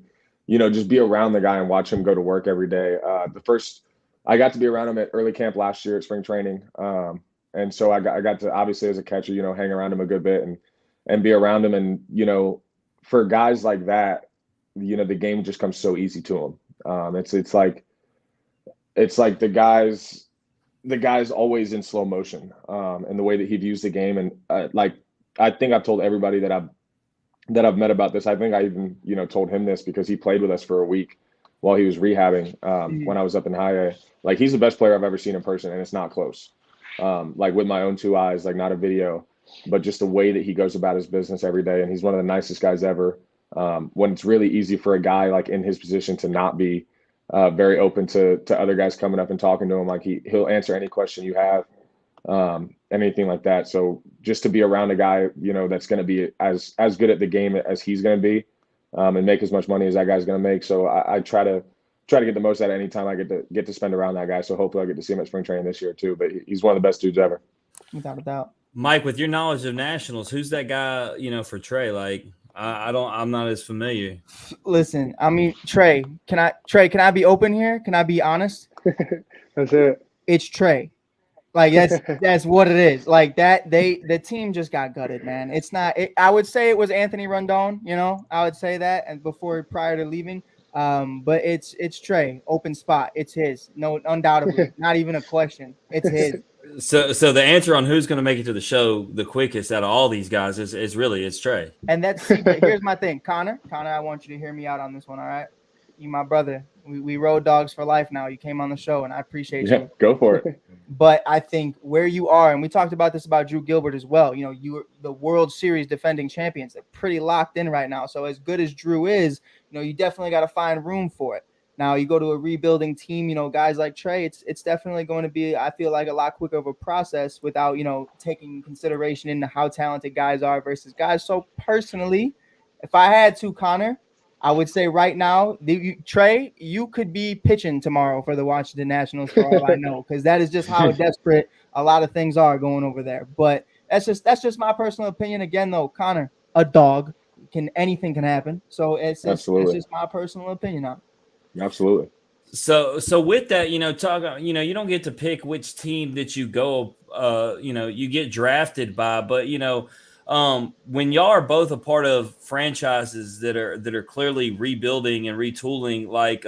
just be around the guy and watch him go to work every day. I got to be around him at early camp last year at spring training. And so I got to, obviously as a catcher, hang around him a good bit and be around him. And, for guys like that, the game just comes so easy to him. It's like the guy's always in slow motion, and the way that he views the game. And I think I've told everybody that I've met about this. I think I even, told him this because he played with us for a week while he was rehabbing when I was up in high A. Like, he's the best player I've ever seen in person, and it's not close. Like, with my own two eyes, like, not a video, but just the way that he goes about his business every day. And he's one of the nicest guys ever. When it's really easy for a guy like in his position to not be very open to other guys coming up and talking to him. Like, he'll answer any question you have, anything like that. So just to be around a guy, that's going to be as good at the game as he's going to be, and make as much money as that guy's going to make. So I try to get the most out of any time I get to spend around that guy. So hopefully I get to see him at spring training this year too. But he's one of the best dudes ever.
Without a doubt.
Mike, with your knowledge of nationals, who's that guy, for Trey? Like, I'm not as familiar.
Listen, I mean, Trey, can I be open here? Can I be honest?
That's it.
It's Trey. Like, that's what it is. Like, the team just got gutted, man. It's not, I would say it was Anthony Rondon, I would say that, and prior to leaving. But it's Trey, open spot. It's his. No, undoubtedly, not even a question. It's his.
So the answer on who's going to make it to the show the quickest out of all these guys is really it's Trey.
And here's my thing, Connor, I want you to hear me out on this one. All right, you my brother. We road dogs for life now. You came on the show, and I appreciate you.
Yeah, go for it.
But I think where you are, and we talked about this about Drew Gilbert as well. You are the World Series defending champions. They're pretty locked in right now. So as good as Drew is, you definitely got to find room for it. Now you go to a rebuilding team, guys like Trey, it's definitely going to be, I feel like, a lot quicker of a process without, taking consideration into how talented guys are versus guys. So personally, if I had to, Connor, I would say right now, Trey, you could be pitching tomorrow for the Washington Nationals for all I know, because that is just how desperate a lot of things are going over there. But that's just my personal opinion. Again, though, Connor, a dog, anything can happen. So it's just my personal opinion on it.
Absolutely.
So with that, you don't get to pick which team that you go, you get drafted by, but when y'all are both a part of franchises that are clearly rebuilding and retooling, like,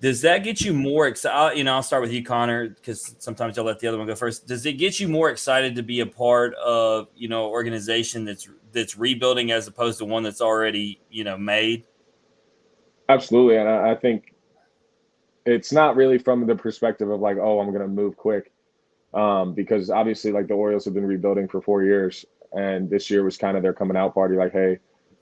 does that get you more excited? I'll start with you, Connor, because sometimes y'all let the other one go first. Does it get you more excited to be a part of, organization that's rebuilding as opposed to one that's already, made?
Absolutely. And I think it's not really from the perspective of like, oh, I'm going to move quick. Because obviously, like, the Orioles have been rebuilding for 4 years. And this year was kind of their coming out party. Like, hey,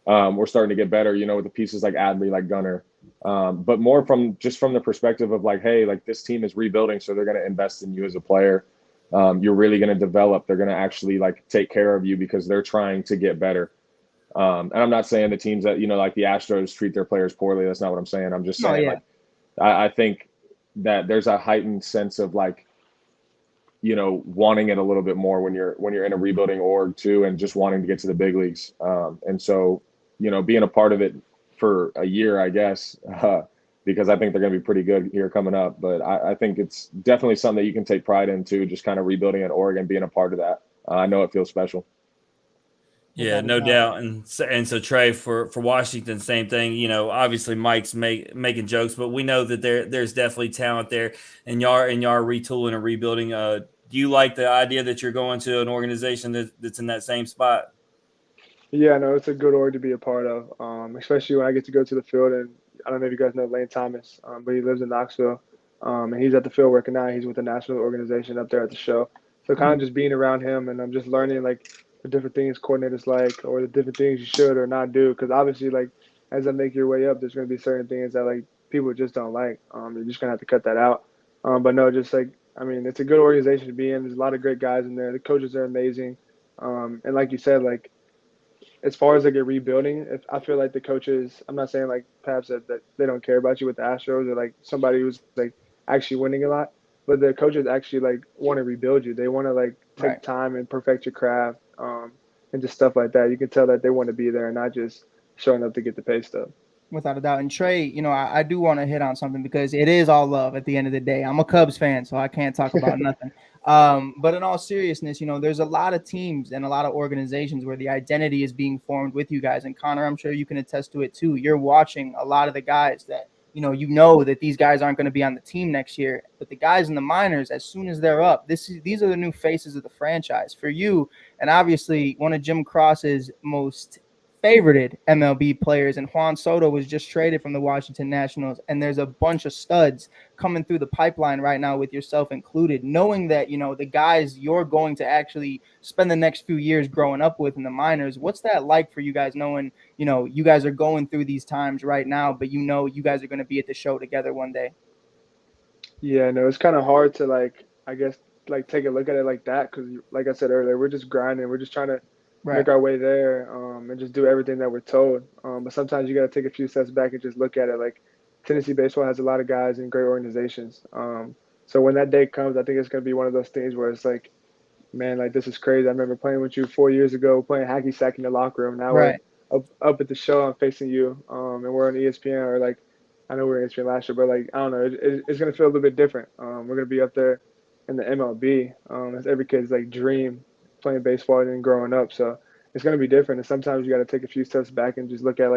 we're starting to get better, with the pieces like Adley, like Gunnar. But more from the perspective of like, hey, like, this team is rebuilding. So they're going to invest in you as a player. You're really going to develop. They're going to actually like take care of you because they're trying to get better. And I'm not saying the teams that, like the Astros treat their players poorly. That's not what I'm saying. I'm just saying, like, I think that there's a heightened sense of like, wanting it a little bit more when you're in a rebuilding org too, and just wanting to get to the big leagues. And so, being a part of it for a year, I guess, because I think they're going to be pretty good here coming up. But I think it's definitely something that you can take pride in too, just kind of rebuilding an org and being a part of that. I know it feels special.
Yeah, no doubt. And so Trey, for Washington, same thing. Obviously Mike's making jokes, but we know that there's definitely talent there, and y'all are retooling and rebuilding. Do you like the idea that you're going to an organization that's in that same spot?
Yeah, no, it's a good org to be a part of, especially when I get to go to the field. And I don't know if you guys know Lane Thomas, but he lives in Knoxville, and he's at the field working out. He's with the national organization up there at the show. So kind of just being around him, and I'm just learning like the different things coordinators like, or the different things you should or not do. Because obviously, like, as I make your way up, there's going to be certain things that like people just don't like. You're just going to have to cut that out. But no, just like, I mean, it's a good organization to be in. There's a lot of great guys in there. The coaches are amazing. And like you said, like, as far as like a rebuilding, I feel like the coaches, I'm not saying like Pav said that they don't care about you with the Astros or like somebody who's like actually winning a lot, but the coaches actually like want to rebuild you. They want to like take time and perfect your craft, and just stuff like that. You can tell that they want to be there and not just showing up to get the pay stub.
Without a doubt. And Trey, I do want to hit on something because it is all love at the end of the day. I'm a Cubs fan, so I can't talk about nothing. But in all seriousness, there's a lot of teams and a lot of organizations where the identity is being formed with you guys. And Connor, I'm sure you can attest to it too. You're watching a lot of the guys that you know that these guys aren't going to be on the team next year, but the guys in the minors, as soon as they're up, these are the new faces of the franchise for you. And obviously, one of Jim Cross's most favorited MLB players, and Juan Soto was just traded from the Washington Nationals, and there's a bunch of studs coming through the pipeline right now, with yourself included, knowing that the guys you're going to actually spend the next few years growing up with in the minors. What's that like for you guys, knowing you guys are going through these times right now, but you guys are going to be at the show together one day?
Yeah, no, it's kind of hard to I guess take a look at it like that because, like I said earlier, we're just grinding. We're just trying to
Right.
make our way there, and just do everything that we're told. But sometimes you got to take a few steps back and just look at it. Like Tennessee baseball has a lot of guys in great organizations. So when that day comes, I think it's going to be one of those things where it's like, man, like this is crazy. I remember playing with you 4 years ago, playing hacky sack in the locker room. Now
Right.
we're up at the show. I'm facing you, and we're on ESPN, or I know we were on ESPN last year, but I don't know. It's going to feel a little bit different. We're going to be up there in the MLB. That's every kid's dream, playing baseball and growing up. So it's going to be different. And sometimes you got to take a few steps back and just look at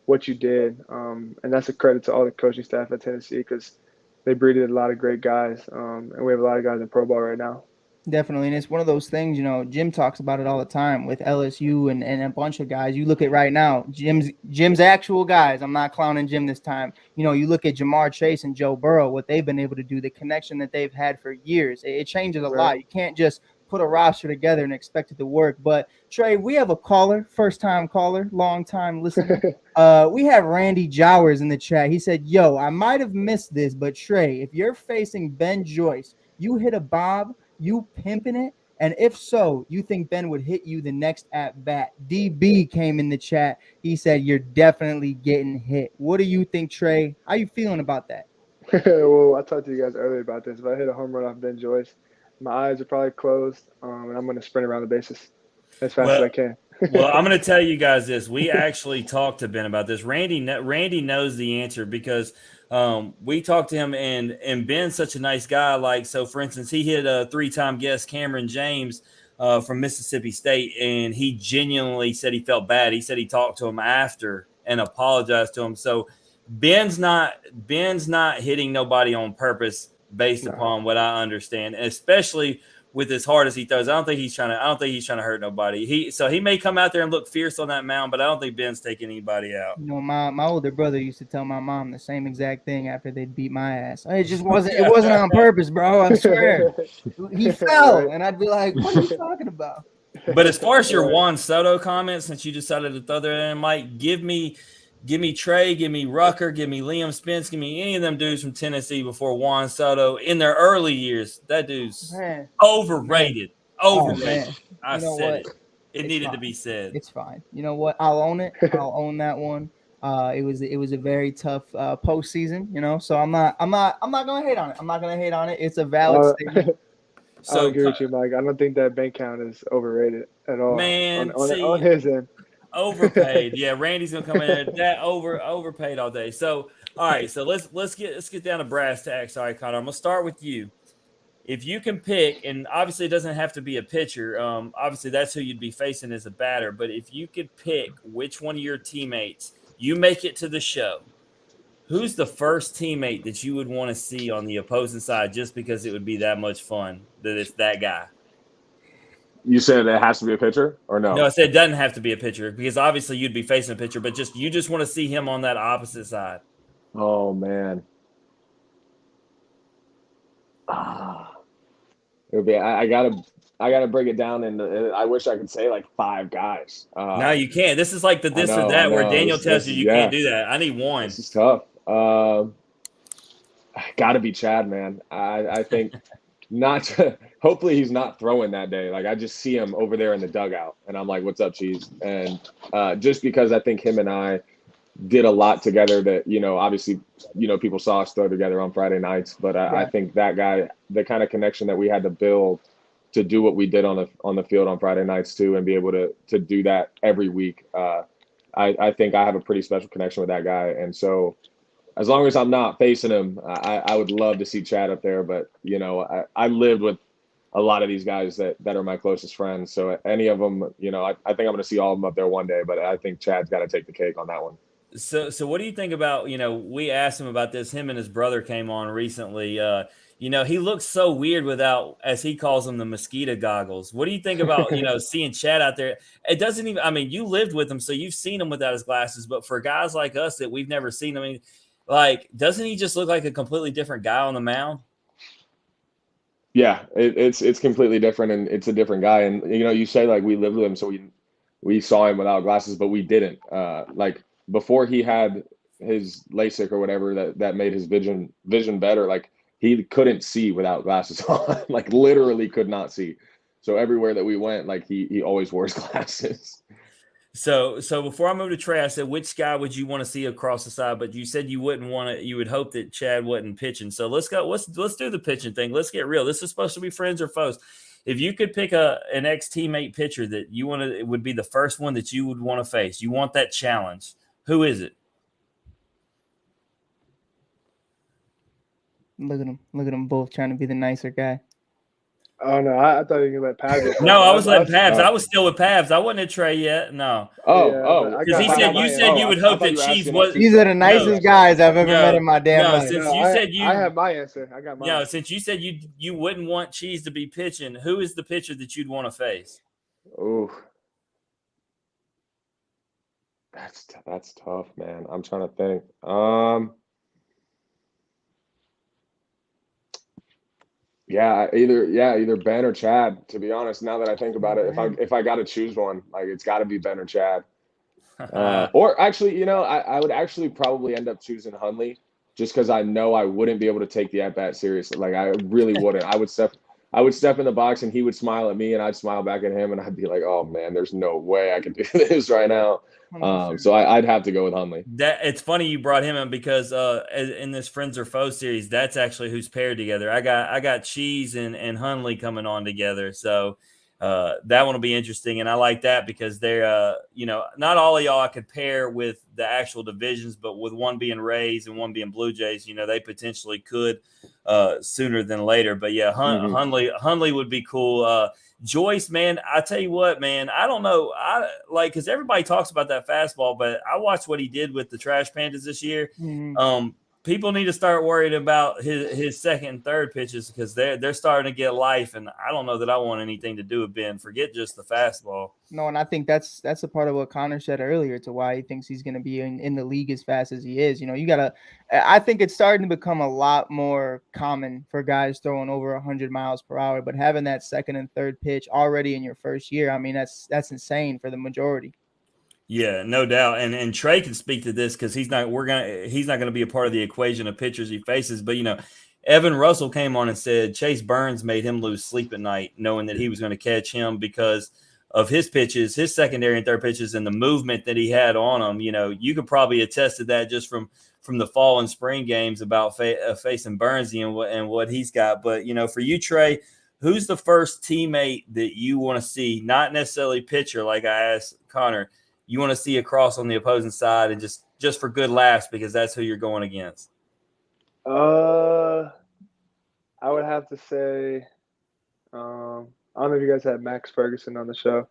what you did. And that's a credit to all the coaching staff at Tennessee because they breeded a lot of great guys. And we have a lot of guys in pro ball right now.
Definitely. And it's one of those things, Jim talks about it all the time with LSU and a bunch of guys. You look at right now, Jim's actual guys. I'm not clowning Jim this time. You look at Jamar Chase and Joe Burrow, what they've been able to do, the connection that they've had for years. It changes a lot. You can't just put a roster together and expect it to work. But Trey, we have a caller, first-time caller, long-time listener. We have Randy Jowers in the chat. He said, yo, I might have missed this, but Trey, if you're facing Ben Joyce, you hit a bob, you pimping it? And if so, you think Ben would hit you the next at bat? DB came in the chat. He said, you're definitely getting hit. What do you think, Trey? How you feeling about that?
Well, I talked to you guys earlier about this. If I hit a home run off Ben Joyce, my eyes are probably closed, and I'm going to sprint around the bases as fast as I can.
Well, I'm going to tell you guys this. We actually talked to Ben about this. Randy knows the answer because we talked to him, and Ben's such a nice guy. So for instance, he hit a 3-time guest, Cameron James, from Mississippi State, and he genuinely said he felt bad. He said he talked to him after and apologized to him. So Ben's not hitting nobody on purpose based upon what I understand, and especially with as hard as he throws. I don't think he's trying to hurt nobody. He may come out there and look fierce on that mound, but I don't think Ben's taking anybody out.
My older brother used to tell my mom the same exact thing after they'd beat my ass. It wasn't on purpose, bro. I swear. He fell, and I'd be like, what are you talking about?
But as far as your Juan Soto comment, since you decided to throw that in, Mike, give me Trey, give me Rucker, give me Liam Spence, give me any of them dudes from Tennessee before Juan Soto in their early years. That dude's overrated. Overrated. I said it. It needed to be said.
It's fine. You know what? I'll own it. I'll own that one. It was a very tough postseason, so I'm not gonna hate on it. I'm not gonna hate on it. It's a valid statement.
So, I agree with you, Mike. I don't think that bank count is overrated at all.
Man,
on his end.
Overpaid. Yeah, Randy's gonna come in that overpaid all day. So all right, so let's get down to brass tacks. All right, Connor, I'm gonna start with you. If you can pick, and obviously it doesn't have to be a pitcher, obviously that's who you'd be facing as a batter, but if you could pick which one of your teammates, you make it to the show, who's the first teammate that you would want to see on the opposing side just because it would be that much fun that it's that guy?
You said it has to be a pitcher or no?
No, I said it doesn't have to be a pitcher because obviously you'd be facing a pitcher, but you just want to see him on that opposite side.
Oh man. It would be. I gotta break it down, and I wish I could say 5 guys.
No, you can't. This is like the this or that where Daniel tells you can't do that. I need one.
This is tough. Gotta be Chad, man. I think not. Hopefully he's not throwing that day. I just see him over there in the dugout, and I'm like, "What's up, Cheese?" And just because I think him and I did a lot together that, obviously, people saw us throw together on Friday nights, but I think that guy, the kind of connection that we had to build to do what we did on the field on Friday nights too, and be able to do that every week. I think I have a pretty special connection with that guy. And so as long as I'm not facing him, I would love to see Chad up there. But, you know, I lived with a lot of these guys that are my closest friends. So any of them, you know, I think I'm going to see all of them up there one day. But I think Chad's got to take the cake on that one.
So what do you think about, you know, we asked him about this. Him and his brother came on recently. You know, he looks so weird without, as he calls them, the mosquito goggles. What do you think about, you know, seeing Chad out there? It doesn't even, I mean, you lived with him, so you've seen him without his glasses. But for guys like us that we've never seen, I mean, like, doesn't he just look like a completely different guy on the mound?
Yeah, it's completely different, and it's a different guy. And, you know, you say, like, we lived with him, so we saw him without glasses, but we didn't. Like, before he had his LASIK or whatever that made his vision better, like, he couldn't see without glasses on, like literally could not see. So everywhere that we went, like he always wore his glasses.
So before I move to Trey, I said, which guy would you want to see across the side? But you said you wouldn't want to, you would hope that Chad wasn't pitching. So let's go. Let's do the pitching thing. Let's get real. This is supposed to be friends or foes. If you could pick an ex-teammate pitcher that you want to, it would be the first one that you would want to face. You want that challenge. Who is it?
Look at them both trying to be the nicer guy.
Oh no, I thought you were gonna let Pabs.
No, I was letting Pabs. I was still with Pabs. I wasn't at Trey yet. No. Because he said you said you would hope that Cheese was.
These are the nicest guys I've ever met in my damn life.
Since you said
I have my answer. I got mine.
No, since you said you wouldn't want Cheese to be pitching, who is the pitcher that you'd want to face?
Oh, that's tough, man. I'm trying to think. Yeah, either Ben or Chad. To be honest, now that I think about it, if I got to choose one, like it's got to be Ben or Chad. Or actually, you know, I would actually probably end up choosing Hundley, just because I know I wouldn't be able to take the at bat seriously. Like I really wouldn't. I would step in the box and he would smile at me and I'd smile back at him and I'd be like, oh man, there's no way I can do this right now. So I'd have to go with Hundley.
That it's funny you brought him in because in this Friends or Foes series, that's actually who's paired together. I got Cheese and Hundley coming on together. So that one will be interesting. And I like that because they're you know, not all of y'all I could pair with the actual divisions, but with one being Rays and one being Blue Jays, you know, they potentially could sooner than later. But yeah, Hundley would be cool. Joyce, man, I tell you what, man, I don't know. I like because everybody talks about that fastball, but I watched what he did with the Trash Pandas this year. Mm-hmm. People need to start worried about his second and third pitches because they're starting to get life, and I don't know that I want anything to do with Ben. Forget just the fastball.
No, and I think that's a part of what Conor said earlier to why he thinks he's going to be in the league as fast as he is. You know, I think it's starting to become a lot more common for guys throwing over 100 miles per hour, but having that second and third pitch already in your first year, I mean, that's insane for the majority.
Yeah, no doubt. And Trey can speak to this because he's not gonna be a part of the equation of pitchers he faces. But you know, Evan Russell came on and said Chase Burns made him lose sleep at night, knowing that he was going to catch him because of his pitches, his secondary and third pitches, and the movement that he had on them. You know, you could probably attest to that just from the fall and spring games about facing Burnsy and what he's got. But you know, for you, Trey, who's the first teammate that you want to see? Not necessarily pitcher, like I asked Conor. You want to see across on the opposing side and just for good laughs because that's who you're going against?
I would have to say, I don't know if you guys had Max Ferguson on the show.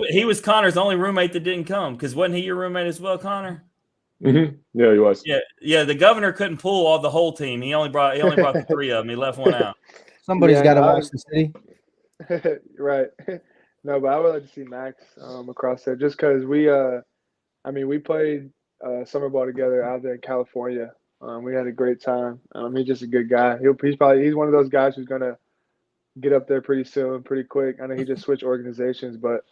He was Connor's only roommate that didn't come because wasn't he your roommate as well, Conor?
Mm-hmm. Yeah, he was.
Yeah. The governor couldn't pull the whole team. He only brought the three of them. He left one out.
Somebody's got to watch the city.
Right. No, but I would like to see Max across there just because we played summer ball together out there in California. We had a great time. He's just a good guy. He's one of those guys who's gonna get up there pretty soon, pretty quick. I know he just switched organizations, but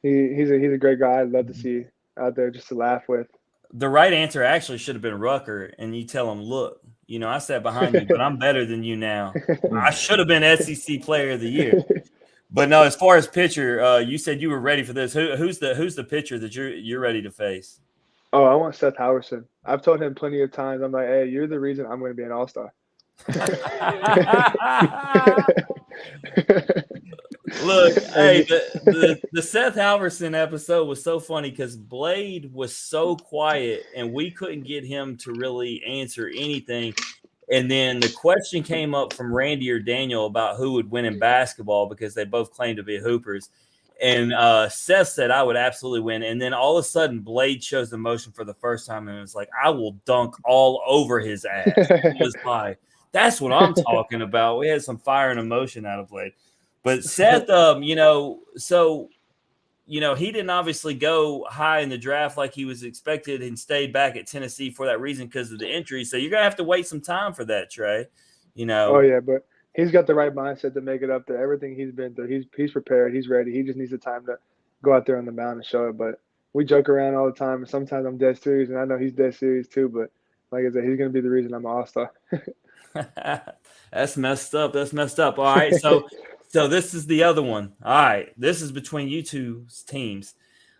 he's a great guy. I'd love to see out there just to laugh with.
The right answer actually should have been Rucker, and you tell him, look, you know, I sat behind you, but I'm better than you now. I should have been SEC Player of the Year. But no, as far as pitcher, you said you were ready for this. Who's the pitcher that you're ready to face?
Oh, I want Seth Howerson. I've told him plenty of times. I'm like, hey, you're the reason I'm going to be an all-star.
Look, hey, the Seth Halverson episode was so funny because Blade was so quiet and we couldn't get him to really answer anything. And then the question came up from Randy or Daniel about who would win in basketball because they both claimed to be hoopers. And Seth said I would absolutely win. And then all of a sudden, Blade shows the motion for the first time and it was like, I will dunk all over his ass. It was like, that's what I'm talking about. We had some fire and emotion out of Blade. But Seth, he didn't obviously go high in the draft like he was expected and stayed back at Tennessee for that reason because of the injury. So you're going to have to wait some time for that, Trey.
Oh, yeah, but he's got the right mindset to make it up to everything he's been through. He's prepared. He's ready. He just needs the time to go out there on the mound and show it. But we joke around all the time, and sometimes I'm dead serious, and I know he's dead serious too. But like I said, he's going to be the reason I'm an all-star.
That's messed up. All right, so this is the other one. All right, this is between you two teams.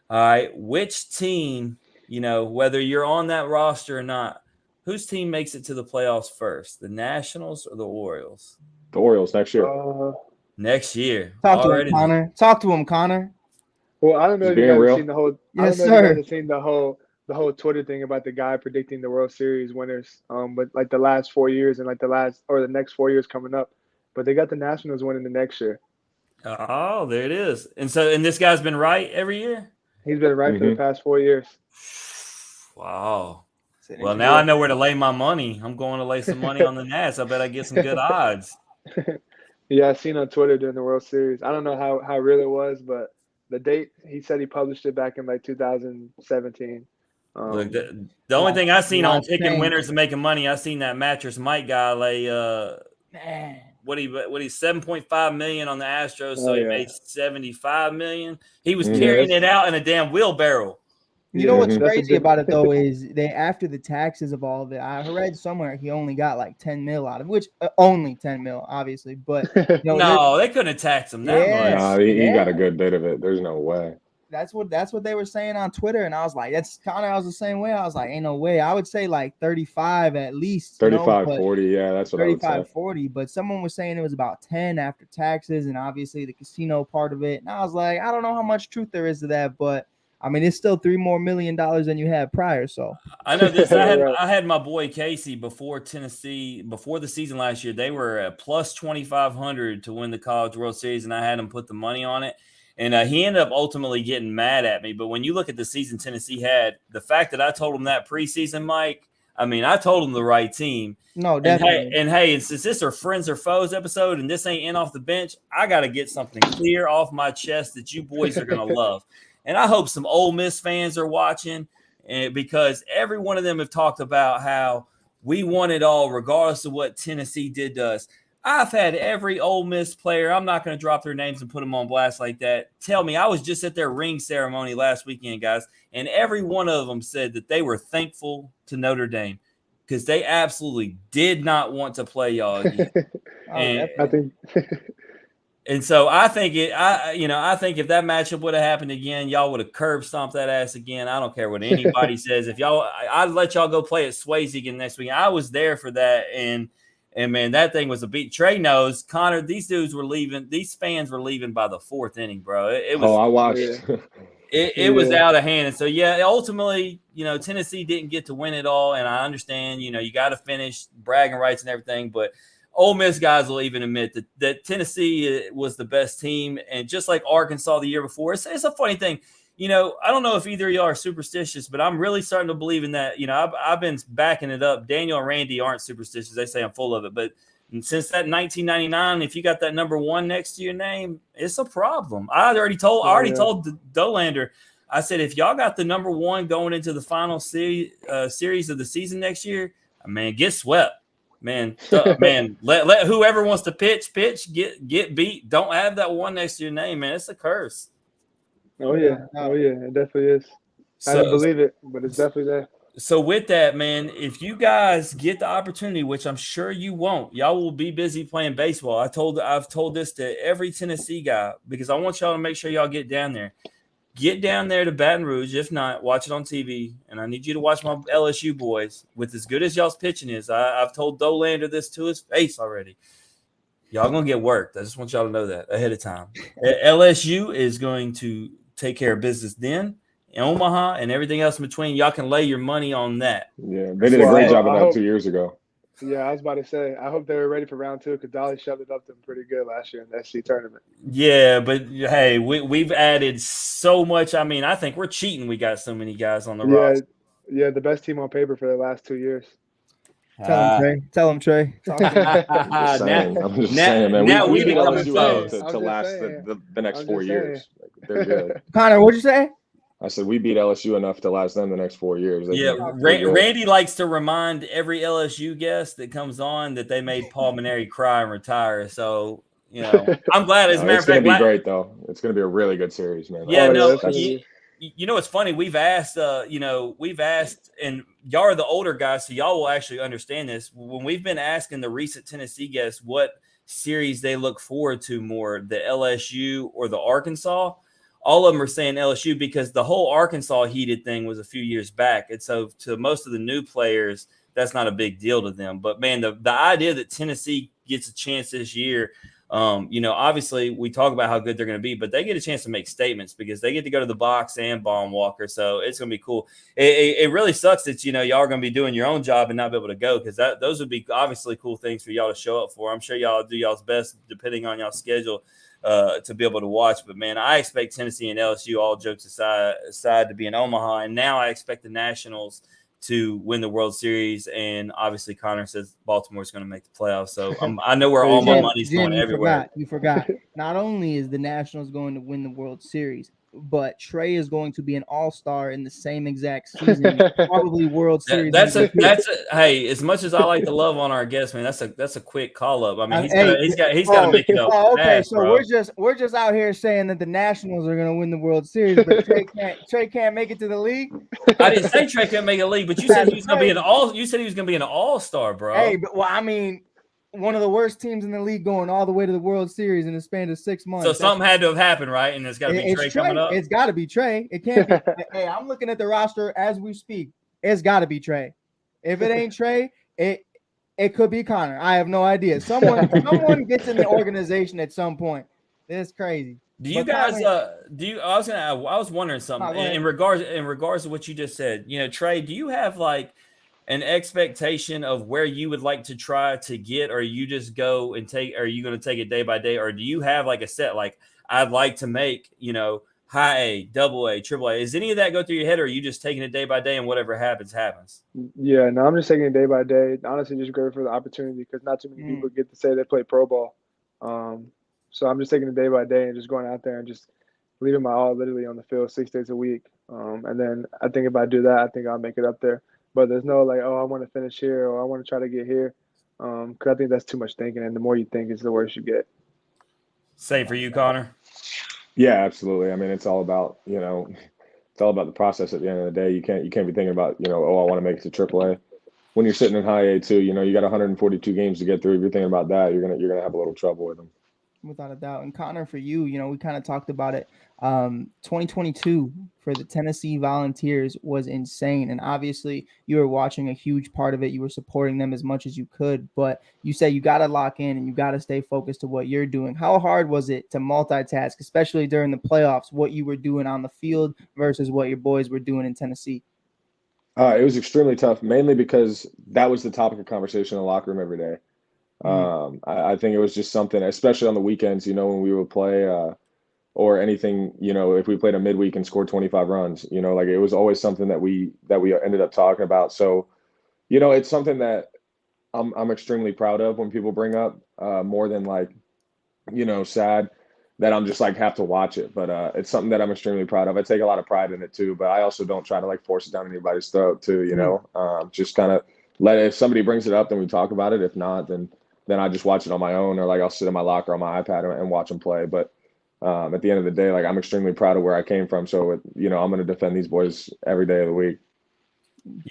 All right, which team, whether you're on that roster or not, whose team makes it to the playoffs first, the Nationals or the Orioles?
The Orioles next year.
Next year.
Talk to him, Connor. Talk to him, Connor.
Well, I don't know if you guys have seen the whole.
Yes,
I don't know if you guys have seen the whole Twitter thing about the guy predicting the World Series winners. But like the last 4 years and like the next 4 years coming up. But they got the Nationals winning the next year.
Oh, there it is. And this guy's been right every year?
He's been right for the past 4 years.
Wow. Well, now I know where to lay my money. I'm going to lay some money on the Nats. I bet I get some good odds.
Yeah, I seen on Twitter during the World Series. I don't know how real it was, but the date, he said he published it back in like 2017.
Look, the only thing I seen on picking winners and making money, I seen that Mattress Mike guy lay what he 7.5 million on the Astros, so he made 75 million. He was carrying it out in a damn wheelbarrow.
You know what's crazy about it though is they after the taxes of all of it, I read somewhere he only got like 10 mil out of it, which only 10 mil, obviously. But
no, they couldn't have taxed him that much.
No, he got a good bit of it. There's no way.
That's what they were saying on Twitter, and I was like, that's kind of I was the same way. I was like, ain't no way. I would say like 35 at least.
35, 40, yeah, that's what 35, I would say.
40, but someone was saying it was about 10 after taxes and obviously the casino part of it. And I was like, I don't know how much truth there is to that, but I mean, it's still $3 more million than you had prior. So
I know this. I had my boy Casey before Tennessee, before the season last year. They were at plus 2,500 to win the College World Series, and I had him put the money on it. And he ended up ultimately getting mad at me. But when you look at the season Tennessee had, the fact that I told him that preseason, Mike, I mean, I told him the right team.
No, definitely.
And hey, since this is friends or foes episode, and this ain't in off the bench, I got to get something clear off my chest that you boys are going to love. And I hope some Ole Miss fans are watching, because every one of them have talked about how we won it all regardless of what Tennessee did to us. I've had every Ole Miss player, I'm not going to drop their names and put them on blast like that, tell me, I was just at their ring ceremony last weekend, guys, and every one of them said that they were thankful to Notre Dame because they absolutely did not want to play y'all again. And so I think I think if that matchup would have happened again, y'all would have curb stomped that ass again. I don't care what anybody says. If y'all, I'd let y'all go play at Swayze again next week. I was there for that, and man, that thing was a beat. Trey knows, Connor. These dudes were leaving. These fans were leaving by the fourth inning, bro. It was.
Oh, I watched.
It was out of hand, and so yeah, ultimately, Tennessee didn't get to win it all, and I understand. You got to finish bragging rights and everything, but Ole Miss guys will even admit that Tennessee was the best team, and just like Arkansas the year before, it's a funny thing. I don't know if either of y'all are superstitious, but I'm really starting to believe in that. I've been backing it up. Daniel and Randy aren't superstitious. They say I'm full of it. But since that 1999, if you got that number one next to your name, it's a problem. I already told Dolander, I said, if y'all got the number one going into the final series of the season next year, man, get swept. Man, let whoever wants to pitch, get beat. Don't have that one next to your name, man. It's a curse.
Oh yeah, it definitely is. I don't believe it, but it's definitely there.
So with that, man, if you guys get the opportunity, which I'm sure you won't, y'all will be busy playing baseball. I've told this to every Tennessee guy because I want y'all to make sure y'all get down there. Get down there to Baton Rouge. If not, watch it on TV. And I need you to watch my LSU boys. With as good as y'all's pitching is, I've told Dolander this to his face already. Y'all gonna get worked. I just want y'all to know that ahead of time. LSU is going to take care of business then. Omaha and everything else in between, y'all can lay your money on that.
Yeah, they did a great job of that 2 years ago.
Yeah, I was about to say, I hope they were ready for round 2 because Dolly shoved it up to them pretty good last year in the SC tournament.
Yeah, but hey, we've added so much. I mean, I think we're cheating. We got so many guys on the roster.
Yeah, the best team on paper for the last 2 years.
Tell him, Trey. Tell him, Trey.
I'm just saying, man. We beat LSU enough to last the next 4 years. Like, they're good.
Connor, what'd you say?
I said we beat LSU enough to last them the next 4 years.
Randy likes to remind every LSU guest that comes on that they made Paul Maneri cry and retire. So, I'm glad. As a matter of fact,
it's going to be great, though. It's going to be a really good series, man.
Yeah, it's funny. We've asked, and y'all are the older guys, so y'all will actually understand this. When we've been asking the recent Tennessee guests what series they look forward to more, the LSU or the Arkansas, all of them are saying LSU because the whole Arkansas heated thing was a few years back. And so to most of the new players, that's not a big deal to them. But, man, the idea that Tennessee gets a chance this year, obviously we talk about how good they're going to be, but they get a chance to make statements because they get to go to the box and Baum Walker. So it's going to be cool. It really sucks that, y'all are going to be doing your own job and not be able to go because those would be obviously cool things for y'all to show up for. I'm sure y'all do y'all's best depending on y'all's schedule to be able to watch. But, man, I expect Tennessee and LSU, all jokes aside, to be in Omaha. And now I expect the Nationals to win the World Series. And obviously Connor says Baltimore's going to make the playoffs. So I know where all my money's going everywhere.
You forgot. Not only is the Nationals going to win the World Series, but Trey is going to be an all-star in the same exact season, probably World Series.
Hey, as much as I like to love on our guests, man, that's a quick call up. I mean, he's got to make it up.
Okay,
fast,
so
bro.
we're just out here saying that the Nationals are going to win the World Series, but Trey can't make it to the league.
I didn't say Trey couldn't make a league, but you said he was going to be an all. You said he was going to be an all-star, bro.
Hey, but I mean, one of the worst teams in the league going all the way to the World Series in the span of 6 months.
So something had to have happened, right? And it's got to be Trey coming up.
It's got to be Trey. It can't be. Hey, I'm looking at the roster as we speak. It's got to be Trey. If it ain't Trey, it could be Connor. I have no idea. Someone gets in the organization at some point. It's crazy.
Do you guys? I was wondering something in regards to what you just said. Trey, do you have like an expectation of where you would like to try to get, or you just go and take? Are you going to take it day by day, or do you have like a set? Like I'd like to make high A, double A, triple A. Is any of that go through your head, or are you just taking it day by day and whatever happens?
Yeah, no, I'm just taking it day by day. Honestly, just grateful for the opportunity because not too many people get to say they play pro ball. So I'm just taking it day by day and just going out there and just leaving my all literally on the field 6 days a week. And then I think if I do that, I think I'll make it up there. But there's no like, I want to finish here or I want to try to get here. Because I think that's too much thinking. And the more you think, it's the worse you get.
Same for you, Connor?
Yeah, absolutely. I mean, it's all about, it's all about the process at the end of the day. You can't be thinking about, I want to make it to AAA. When you're sitting in high A too, you got 142 games to get through. If you're thinking about that, you're gonna have a little trouble with them.
Without a doubt. And Connor, for you, we kind of talked about it. 2022 for the Tennessee Volunteers was insane. And obviously you were watching a huge part of it. You were supporting them as much as you could, but you say you got to lock in and you got to stay focused to what you're doing. How hard was it to multitask, especially during the playoffs, what you were doing on the field versus what your boys were doing in Tennessee?
It was extremely tough, mainly because that was the topic of conversation in the locker room every day. I think it was just something, especially on the weekends, when we would play or anything, if we played a midweek and scored 25 runs, like it was always something that we ended up talking about. So, it's something that I'm extremely proud of when people bring up more than like, sad that I'm just like have to watch it. But it's something that I'm extremely proud of. I take a lot of pride in it too, but I also don't try to like force it down anybody's throat too, just kind of if somebody brings it up, then we talk about it. If not, then I just watch it on my own, or like I'll sit in my locker on my iPad and watch them play. But at the end of the day, like I'm extremely proud of where I came from. So, I'm going to defend these boys every day of the week.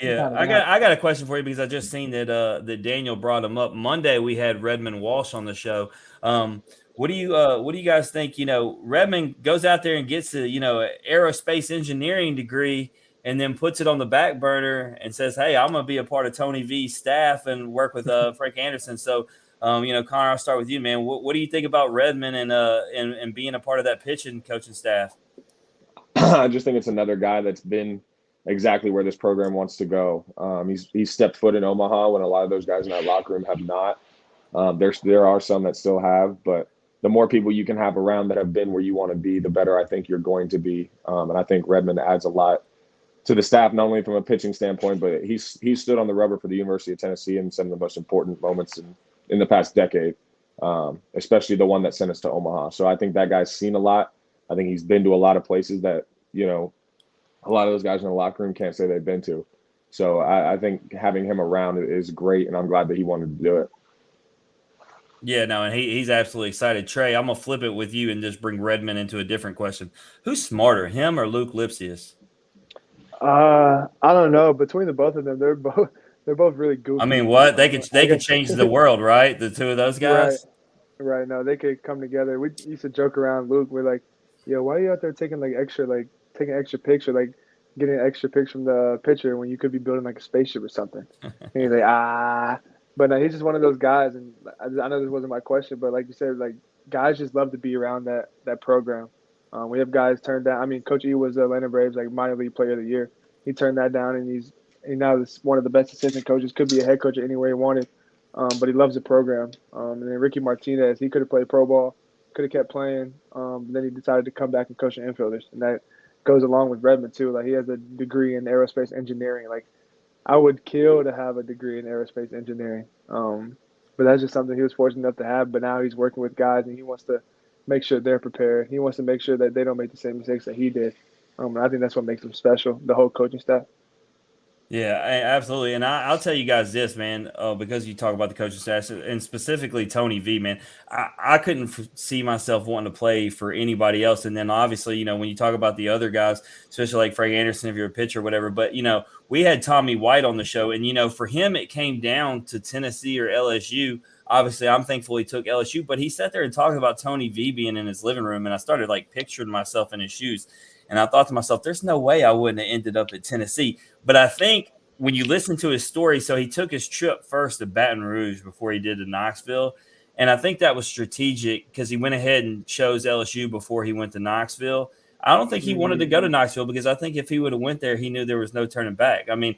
Yeah, I got a question for you because I just seen that Daniel brought him up. Monday we had Redmond Walsh on the show. What do you guys think? Redmond goes out there and gets a aerospace engineering degree, and then puts it on the back burner and says, "Hey, I'm going to be a part of Tony V's staff and work with Frank Anderson." So Connor, I'll start with you, man. What do you think about Redmond and being a part of that pitching coaching staff?
I just think it's another guy that's been exactly where this program wants to go. He's stepped foot in Omaha when a lot of those guys in that locker room have not. There are some that still have, but the more people you can have around that have been where you want to be, the better I think you're going to be. And I think Redmond adds a lot to the staff, not only from a pitching standpoint, but he's stood on the rubber for the University of Tennessee in some of the most important moments in the past decade, especially the one that sent us to Omaha. So I think that guy's seen a lot. I think he's been to a lot of places that, a lot of those guys in the locker room can't say they've been to. So I think having him around is great, and I'm glad that he wanted to do it.
Yeah, no, and he's absolutely excited. Trey, I'm going to flip it with you and just bring Redmond into a different question. Who's smarter, him or Luke Lipsius?
I don't know. Between the both of them, they're both really goofy.
I mean, what? They could change the world, right? The two of those guys?
Right. No, they could come together. We used to joke around, Luke. We're like, yo, why are you out there taking extra picture, getting an extra picture from the pitcher when you could be building a spaceship or something? And he's like, But no, he's just one of those guys. And I know this wasn't my question, but like you said, guys just love to be around that program. We have guys turned down. I mean, Coach E was the Atlanta Braves minor league player of the year. He turned that down, and he's now one of the best assistant coaches. Could be a head coach anywhere he wanted, but he loves the program. And then Ricky Martinez, he could have played pro ball, could have kept playing. But then he decided to come back and coach the infielders, and that goes along with Redmond too. He has a degree in aerospace engineering. I would kill to have a degree in aerospace engineering. But that's just something he was fortunate enough to have. But now he's working with guys, and he wants to make sure they're prepared. He wants to make sure that they don't make the same mistakes that he did. And I think that's what makes him special, the whole coaching staff.
Yeah, absolutely. And I'll tell you guys this, man, because you talk about the coaching staff and specifically Tony V, man, I couldn't see myself wanting to play for anybody else. And then obviously, when you talk about the other guys, especially like Frank Anderson, if you're a pitcher or whatever, but, we had Tommy White on the show, and, for him, it came down to Tennessee or LSU. Obviously, I'm thankful he took LSU, but he sat there and talked about Tony V being in his living room, and I started picturing myself in his shoes. And I thought to myself, there's no way I wouldn't have ended up at Tennessee. But I think when you listen to his story, so he took his trip first to Baton Rouge before he did to Knoxville. And I think that was strategic because he went ahead and chose LSU before he went to Knoxville. I don't think he wanted to go to Knoxville because I think if he would have went there, he knew there was no turning back. I mean,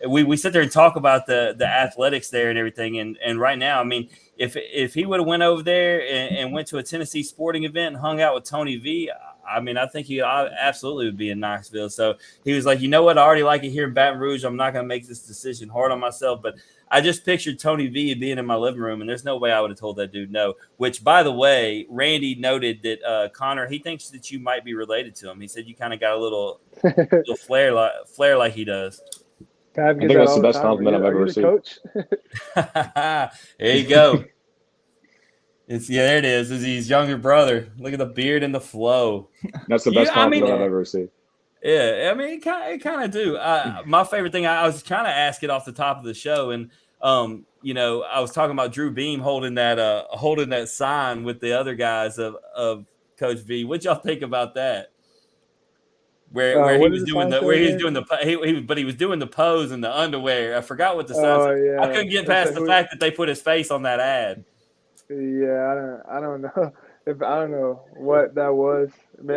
we sit there and talk about the athletics there and everything. And right now, I mean, if he would have went over there and went to a Tennessee sporting event and hung out with Tony V, I mean, I think he absolutely would be in Knoxville. So he was like, you know what? I already like it here in Baton Rouge. I'm not going to make this decision hard on myself. But I just pictured Tony V being in my living room, and there's no way I would have told that dude no. Which, by the way, Randy noted that Connor, he thinks that you might be related to him. He said you kind of got a little flair like he does.
I think that's the best compliment I've ever received.
Coach?
There you go. There it is. It's his younger brother. Look at the beard and the flow.
That's the best compliment I've ever received.
Yeah, I mean, it kind of do. My favorite thing, I was trying to ask it off the top of the show, and I was talking about Drew Beam holding that sign with the other guys of Coach V. What y'all think about that? Where he was doing the pose in the underwear. I forgot what the sign said.
Yeah.
I couldn't get past the fact that they put his face on that ad.
Yeah, I don't know I don't know what that was.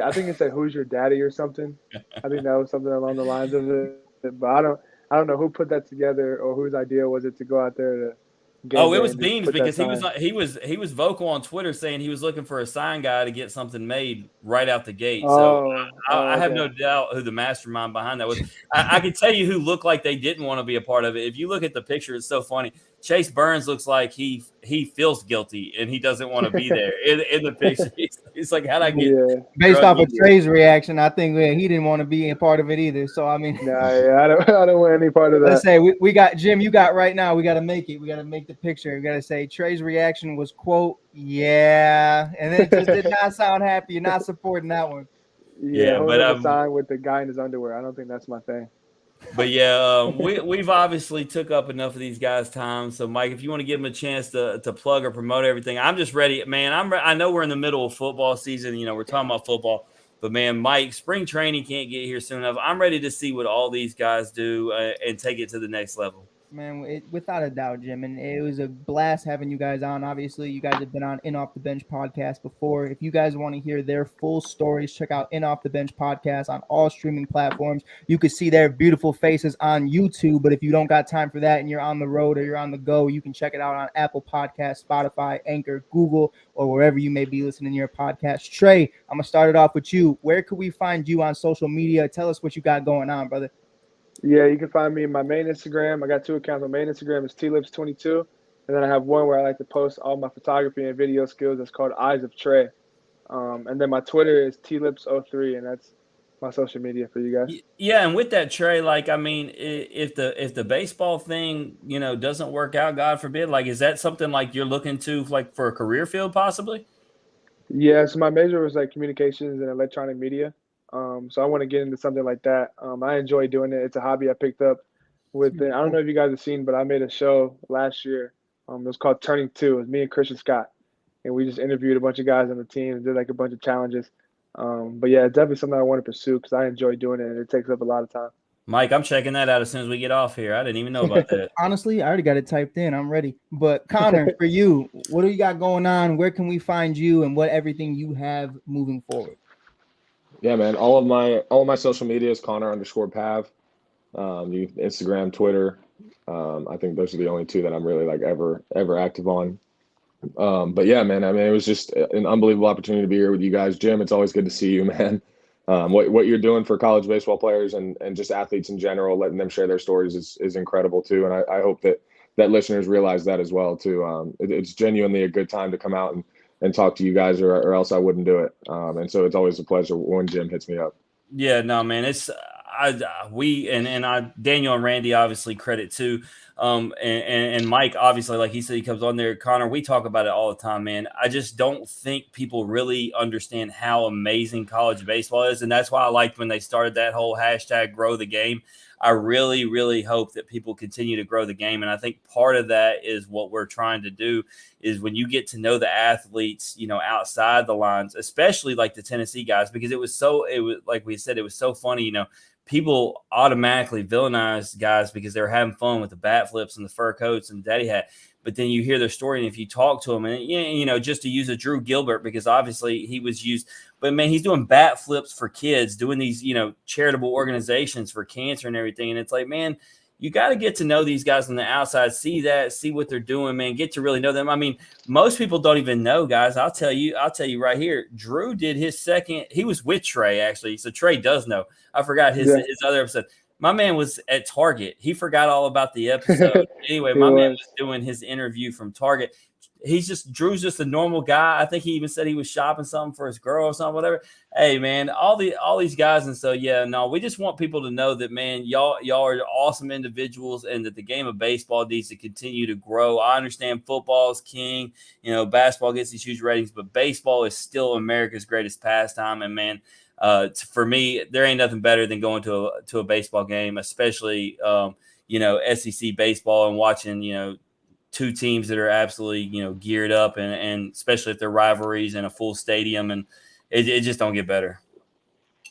I think it said "Who's your daddy" or something. I think that was something along the lines of it. But I don't know who put that together or whose idea was it to go out there to.
It was Beams because he was vocal on Twitter saying he was looking for a sign guy to get something made right out the gate. So I have no doubt who the mastermind behind that was. I can tell you who looked like they didn't want to be a part of it. If you look at the picture, it's so funny. Chase Burns looks like he feels guilty and he doesn't want to be there in the picture. He's like, how'd I get
based off of Trey's reaction? I think he didn't want to be a part of it either. So I mean,
I don't want any part of that.
Let's say we got Jim. You got right now. We got to make it. We got to make the picture. We got to say Trey's reaction was quote yeah, and it just did not sound happy. You're not supporting that one.
Yeah, but a sign with the guy in his underwear. I don't think that's my thing.
But yeah, we've obviously took up enough of these guys' time. So Mike, if you want to give them a chance to plug or promote everything, I'm just ready, man. I know we're in the middle of football season. We're talking about football, but man, Mike, spring training can't get here soon enough. I'm ready to see what all these guys do and take it to the next level.
Man, without a doubt, Jim, and it was a blast having you guys on. Obviously, you guys have been on In Off the Bench podcast before. If you guys want to hear their full stories, check out In Off the Bench podcast on all streaming platforms. You can see their beautiful faces on YouTube, but if you don't got time for that and you're on the road or you're on the go, you can check it out on Apple Podcasts, Spotify, Anchor, Google, or wherever you may be listening to your podcast. Trey, I'm going to start it off with you. Where could we find you on social media? Tell us what you got going on, brother.
Yeah, you can find me in my main Instagram. I got 2 accounts. My main Instagram is tlips22, and then I have one where I like to post all my photography and video skills. That's called Eyes of Trey. And then my Twitter is tlips03, and that's my social media for you guys.
Yeah, and with that, Trey, like, I mean, if the baseball thing, doesn't work out, God forbid, like, is that something like you're looking to like for a career field possibly?
Yeah, so my major was like communications and electronic media. So I want to get into something like that. I enjoy doing it. It's a hobby I picked up I don't know if you guys have seen, but I made a show last year. It was called Turning Two. It was me and Christian Scott, and we just interviewed a bunch of guys on the team and did like a bunch of challenges. But yeah, it's definitely something I want to pursue because I enjoy doing it and it takes up a lot of time.
Mike, I'm checking that out as soon as we get off here. I didn't even know about that.
Honestly, I already got it typed in. I'm ready. But Conor, for you, what do you got going on? Where can we find you and what everything you have moving forward?
Yeah, man. All of my social media is Conor_Pav. Instagram, Twitter. I think those are the only 2 that I'm really like ever active on. But yeah, man. I mean, it was just an unbelievable opportunity to be here with you guys, Jim. It's always good to see you, man. What you're doing for college baseball players and just athletes in general, letting them share their stories is incredible too. And I hope that listeners realize that as well too. It's genuinely a good time to come out and talk to you guys, or else I wouldn't do it. And so it's always a pleasure when Jim hits me up.
Yeah, no, man. It's Daniel and Randy obviously credit too. And Mike, obviously, like he said, he comes on there. Conor, we talk about it all the time, man. I just don't think people really understand how amazing college baseball is. And that's why I liked when they started that whole hashtag grow the game. I really, really hope that people continue to grow the game. And I think part of that is what we're trying to do is when you get to know the athletes, outside the lines, especially like the Tennessee guys, because it was like we said, it was so funny, people automatically villainize guys because they're having fun with the bat flips and the fur coats and daddy hat. But then you hear their story, and if you talk to them, and just to use a Drew Gilbert, because obviously he was used, but man, he's doing bat flips for kids, doing these, charitable organizations for cancer and everything. And it's like, man, you got to get to know these guys on the outside, see what they're doing, man, get to really know them. I mean, most people don't even know, guys. I'll tell you right here. Drew did his second. He was with Trey, actually. So Trey does know. I forgot his other episode. My man was at Target. He forgot all about the episode. Anyway, my man was doing his interview from Target. Drew's just a normal guy. I think he even said he was shopping something for his girl or something, whatever. Hey, man, all these guys. And so, yeah, no, we just want people to know that, man, y'all are awesome individuals and that the game of baseball needs to continue to grow. I understand football is king. Basketball gets these huge ratings, but baseball is still America's greatest pastime. And, man, for me, there ain't nothing better than going to a baseball game, especially, SEC baseball and watching, 2 teams that are absolutely, geared up and especially if they're rivalries in a full stadium, and it just don't get better.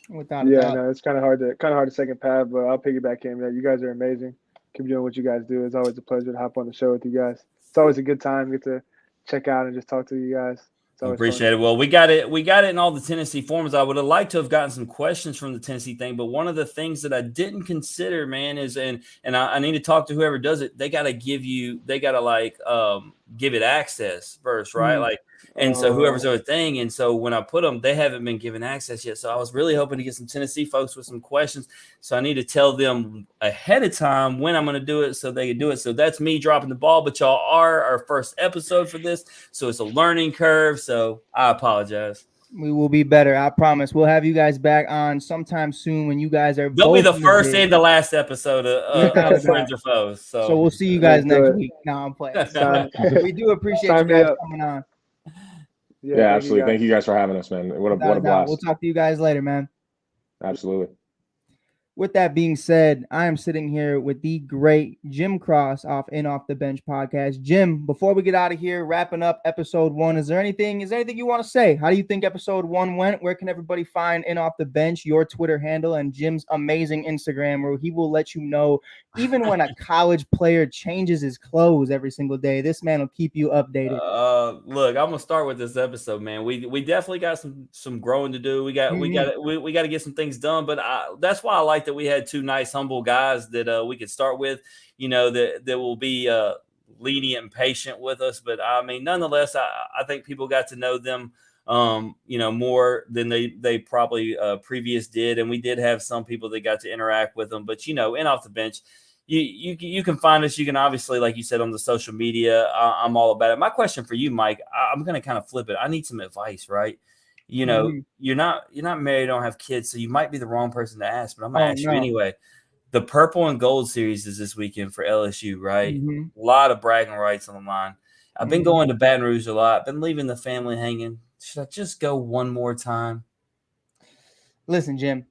Without a doubt.
No, it's kind of hard to second Pav, but I'll piggyback him. Yeah, you guys are amazing. Keep doing what you guys do. It's always a pleasure to hop on the show with you guys. It's always a good time. Get to check out and just talk to you guys.
Appreciate it. Well, we got it in all the Tennessee forums. I would have liked to have gotten some questions from the Tennessee thing, but one of the things that I didn't consider, man, is and I need to talk to whoever does it. They got to give it access first, right? Like, and so whoever's their thing. And so when I put them, they haven't been given access yet. So I was really hoping to get some Tennessee folks with some questions. So I need to tell them ahead of time when I'm going to do it so they can do it. So that's me dropping the ball, but y'all are our first episode for this. So it's a learning curve. So I apologize.
We will be better. I promise. We'll have you guys back on sometime soon when you guys are.
They'll be the first and the last episode of Friends or Foes. So
we'll see you guys next week. No, I'm playing. We do appreciate you guys coming on.
Yeah, absolutely. Thank you guys for having us, man. What a blast.
We'll talk to you guys later, man.
Absolutely.
With that being said, I am sitting here with the great Jim Cross off the Bench podcast. Jim, before we get out of here, wrapping up episode 1, is there anything you want to say? How do you think episode 1 went? Where can everybody find In Off the Bench, your Twitter handle, and Jim's amazing Instagram, where he will let you know even when a college player changes his clothes every single day? This man will keep you updated.
Look, I'm gonna start with this episode, man. We definitely got some growing to do. We got to get some things done. But that's why I like that we had 2 nice, humble guys that we could start with. That will be lenient and patient with us. But I mean, nonetheless, I think people got to know them, more than they probably previous did. And we did have some people that got to interact with them. But In Off the Bench, you can find us. You can obviously, like you said, on the social media. I'm all about it. My question for you, Mike, I'm going to kind of flip it. I need some advice, right? You're not married, don't have kids, so you might be the wrong person to ask, but I'm going to ask you anyway. The Purple and Gold series is this weekend for LSU, right? A lot of bragging rights on the line. I've been going to Baton Rouge a lot. Been leaving the family hanging. Should I just go one more time?
Listen, Jim,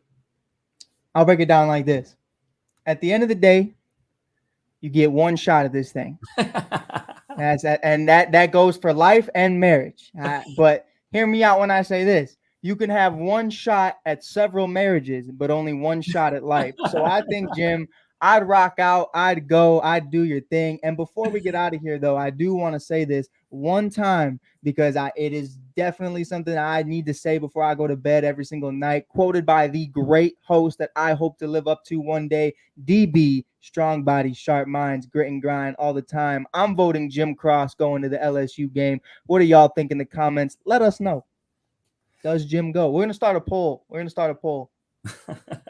I'll break it down like this. At the end of the day, you get one shot at this thing. That goes for life and marriage. But hear me out when I say this. You can have one shot at several marriages, but only one shot at life. So I think, Jim, I'd rock out. I'd go. I'd do your thing. And before we get out of here, though, I do want to say this one time because it is definitely something I need to say before I go to bed every single night. Quoted by the great host that I hope to live up to one day, DB, strong body, sharp minds, grit and grind all the time. I'm voting Jim Cross going to the LSU game. What do y'all think in the comments? Let us know. Does Jim go? We're gonna start a poll.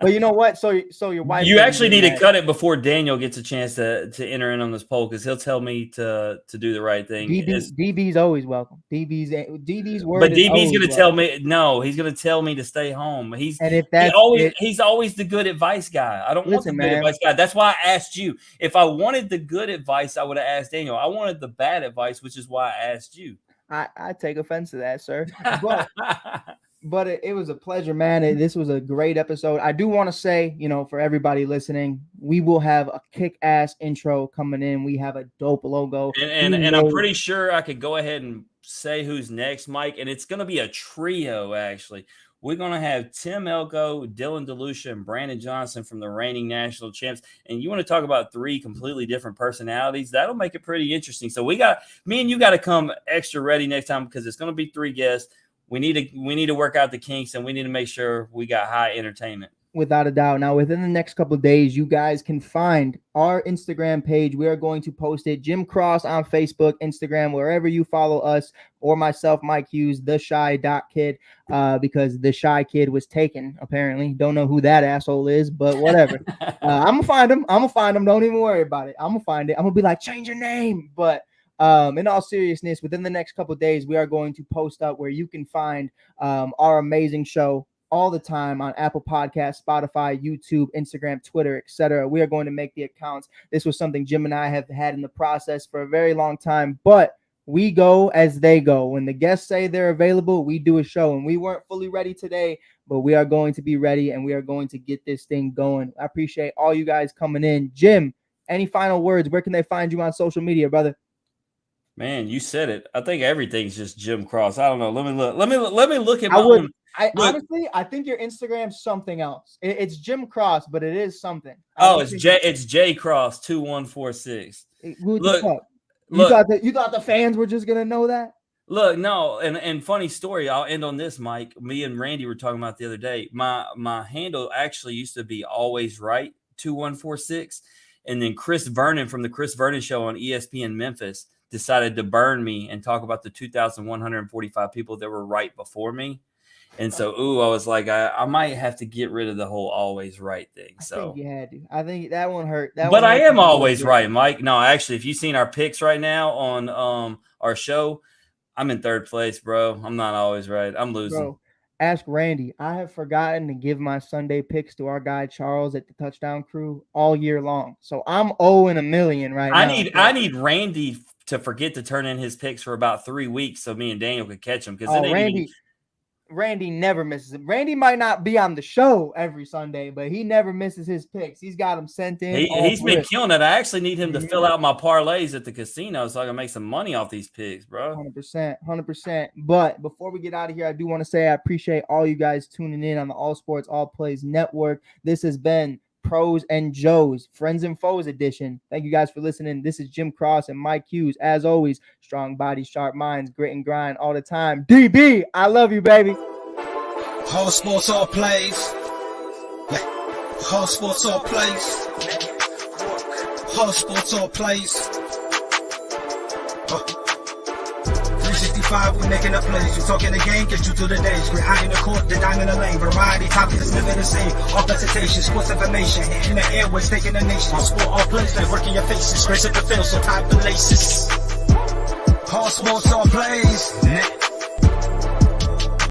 But you know what? So your wife.
You actually need to cut it before Daniel gets a chance to enter in on this poll, because he'll tell me to do the right thing.
DB's always welcome. DB's word.
But DB's gonna tell me no. He's gonna tell me to stay home. He's always the good advice guy. I don't want the good advice guy. That's why I asked you. If I wanted the good advice, I would have asked Daniel. I wanted the bad advice, which is why I asked you.
I take offense to that, sir. But it was a pleasure, man. This was a great episode. I do want to say, for everybody listening, we will have a kick-ass intro coming in. We have a dope logo.
And I'm pretty sure I could go ahead and say who's next, Mike. And it's going to be a trio, actually. We're going to have Tim Elko, Dylan DeLucia, and Brandon Johnson from the reigning national champs. And you want to talk about 3 completely different personalities? That'll make it pretty interesting. So me and you got to come extra ready next time, because it's going to be 3 guests. We need to work out the kinks, and we need to make sure we got high entertainment.
Without a doubt. Now, within the next couple of days, you guys can find our Instagram page. We are going to post it. Jim Cross on Facebook, Instagram, wherever you follow us, or myself, Mike Hughes, the Shy Kid, because the Shy Kid was taken, apparently. Don't know who that asshole is, but whatever. I'm going to find him. Don't even worry about it. I'm going to find it. I'm going to be like, change your name. But in all seriousness, within the next couple of days, we are going to post up where you can find our amazing show all the time on Apple Podcasts, Spotify, YouTube, Instagram, Twitter, etc. We are going to make the accounts. This was something Jim and I have had in the process for a very long time, but we go as they go. When the guests say they're available, we do a show, and we weren't fully ready today, but we are going to be ready, and we are going to get this thing going. I appreciate all you guys coming in. Jim, any final words? Where can they find you on social media, brother?
Man, you said it. I think everything's just Jim Cross. I don't know. Let me look at my own.
Honestly, I think your Instagram's something else. It's Jim Cross, but it is something.
It's J Cross 2146.
Look, you thought the fans were just gonna know that?
Look, no, and funny story. I'll end on this, Mike. Me and Randy were talking about the other day. My handle actually used to be Always Right 2146, and then Chris Vernon from the Chris Vernon Show on ESPN Memphis decided to burn me and talk about the 2,145 people that were right before me. And so, I was like, I might have to get rid of the whole always right thing. So
I think you had to. I think that one hurt.
But I am always right, Mike. No, actually, if you've seen our picks right now on our show, I'm in 3rd place, bro. I'm not always right. I'm losing.
Bro, ask Randy. I have forgotten to give my Sunday picks to our guy Charles at the Touchdown Crew all year long. So I'm 0 in a million right now.
I need Randy to forget to turn in his picks for about 3 weeks so me and Daniel could catch him. Because
Randy never misses it. Randy might not be on the show every Sunday, but he never misses his picks. He's got them sent in.
He's been killing it. I actually need him to fill out my parlays at the casino so I can make some money off these picks, bro.
100%. But before we get out of here, I do want to say I appreciate all you guys tuning in on the All Sports All Plays Network. This has been Pros and Joes, Friends and Foes edition. Thank you guys for listening. This is Jim Cross and Mike Hughes. As always, strong bodies, sharp minds, grit and grind all the time. DB, I love you, baby.
All sports, all plays. All sports, all plays. All sports, all plays. 365, we making a plays. We talking the game, get you through the days. We're high in the court, the dime in the lane. Variety, topics, living the same. All presentation, sports information. In the airways, taking the nation. All sport, all plays, they working your faces. Grace at the field, so tie the laces. All sports, all plays.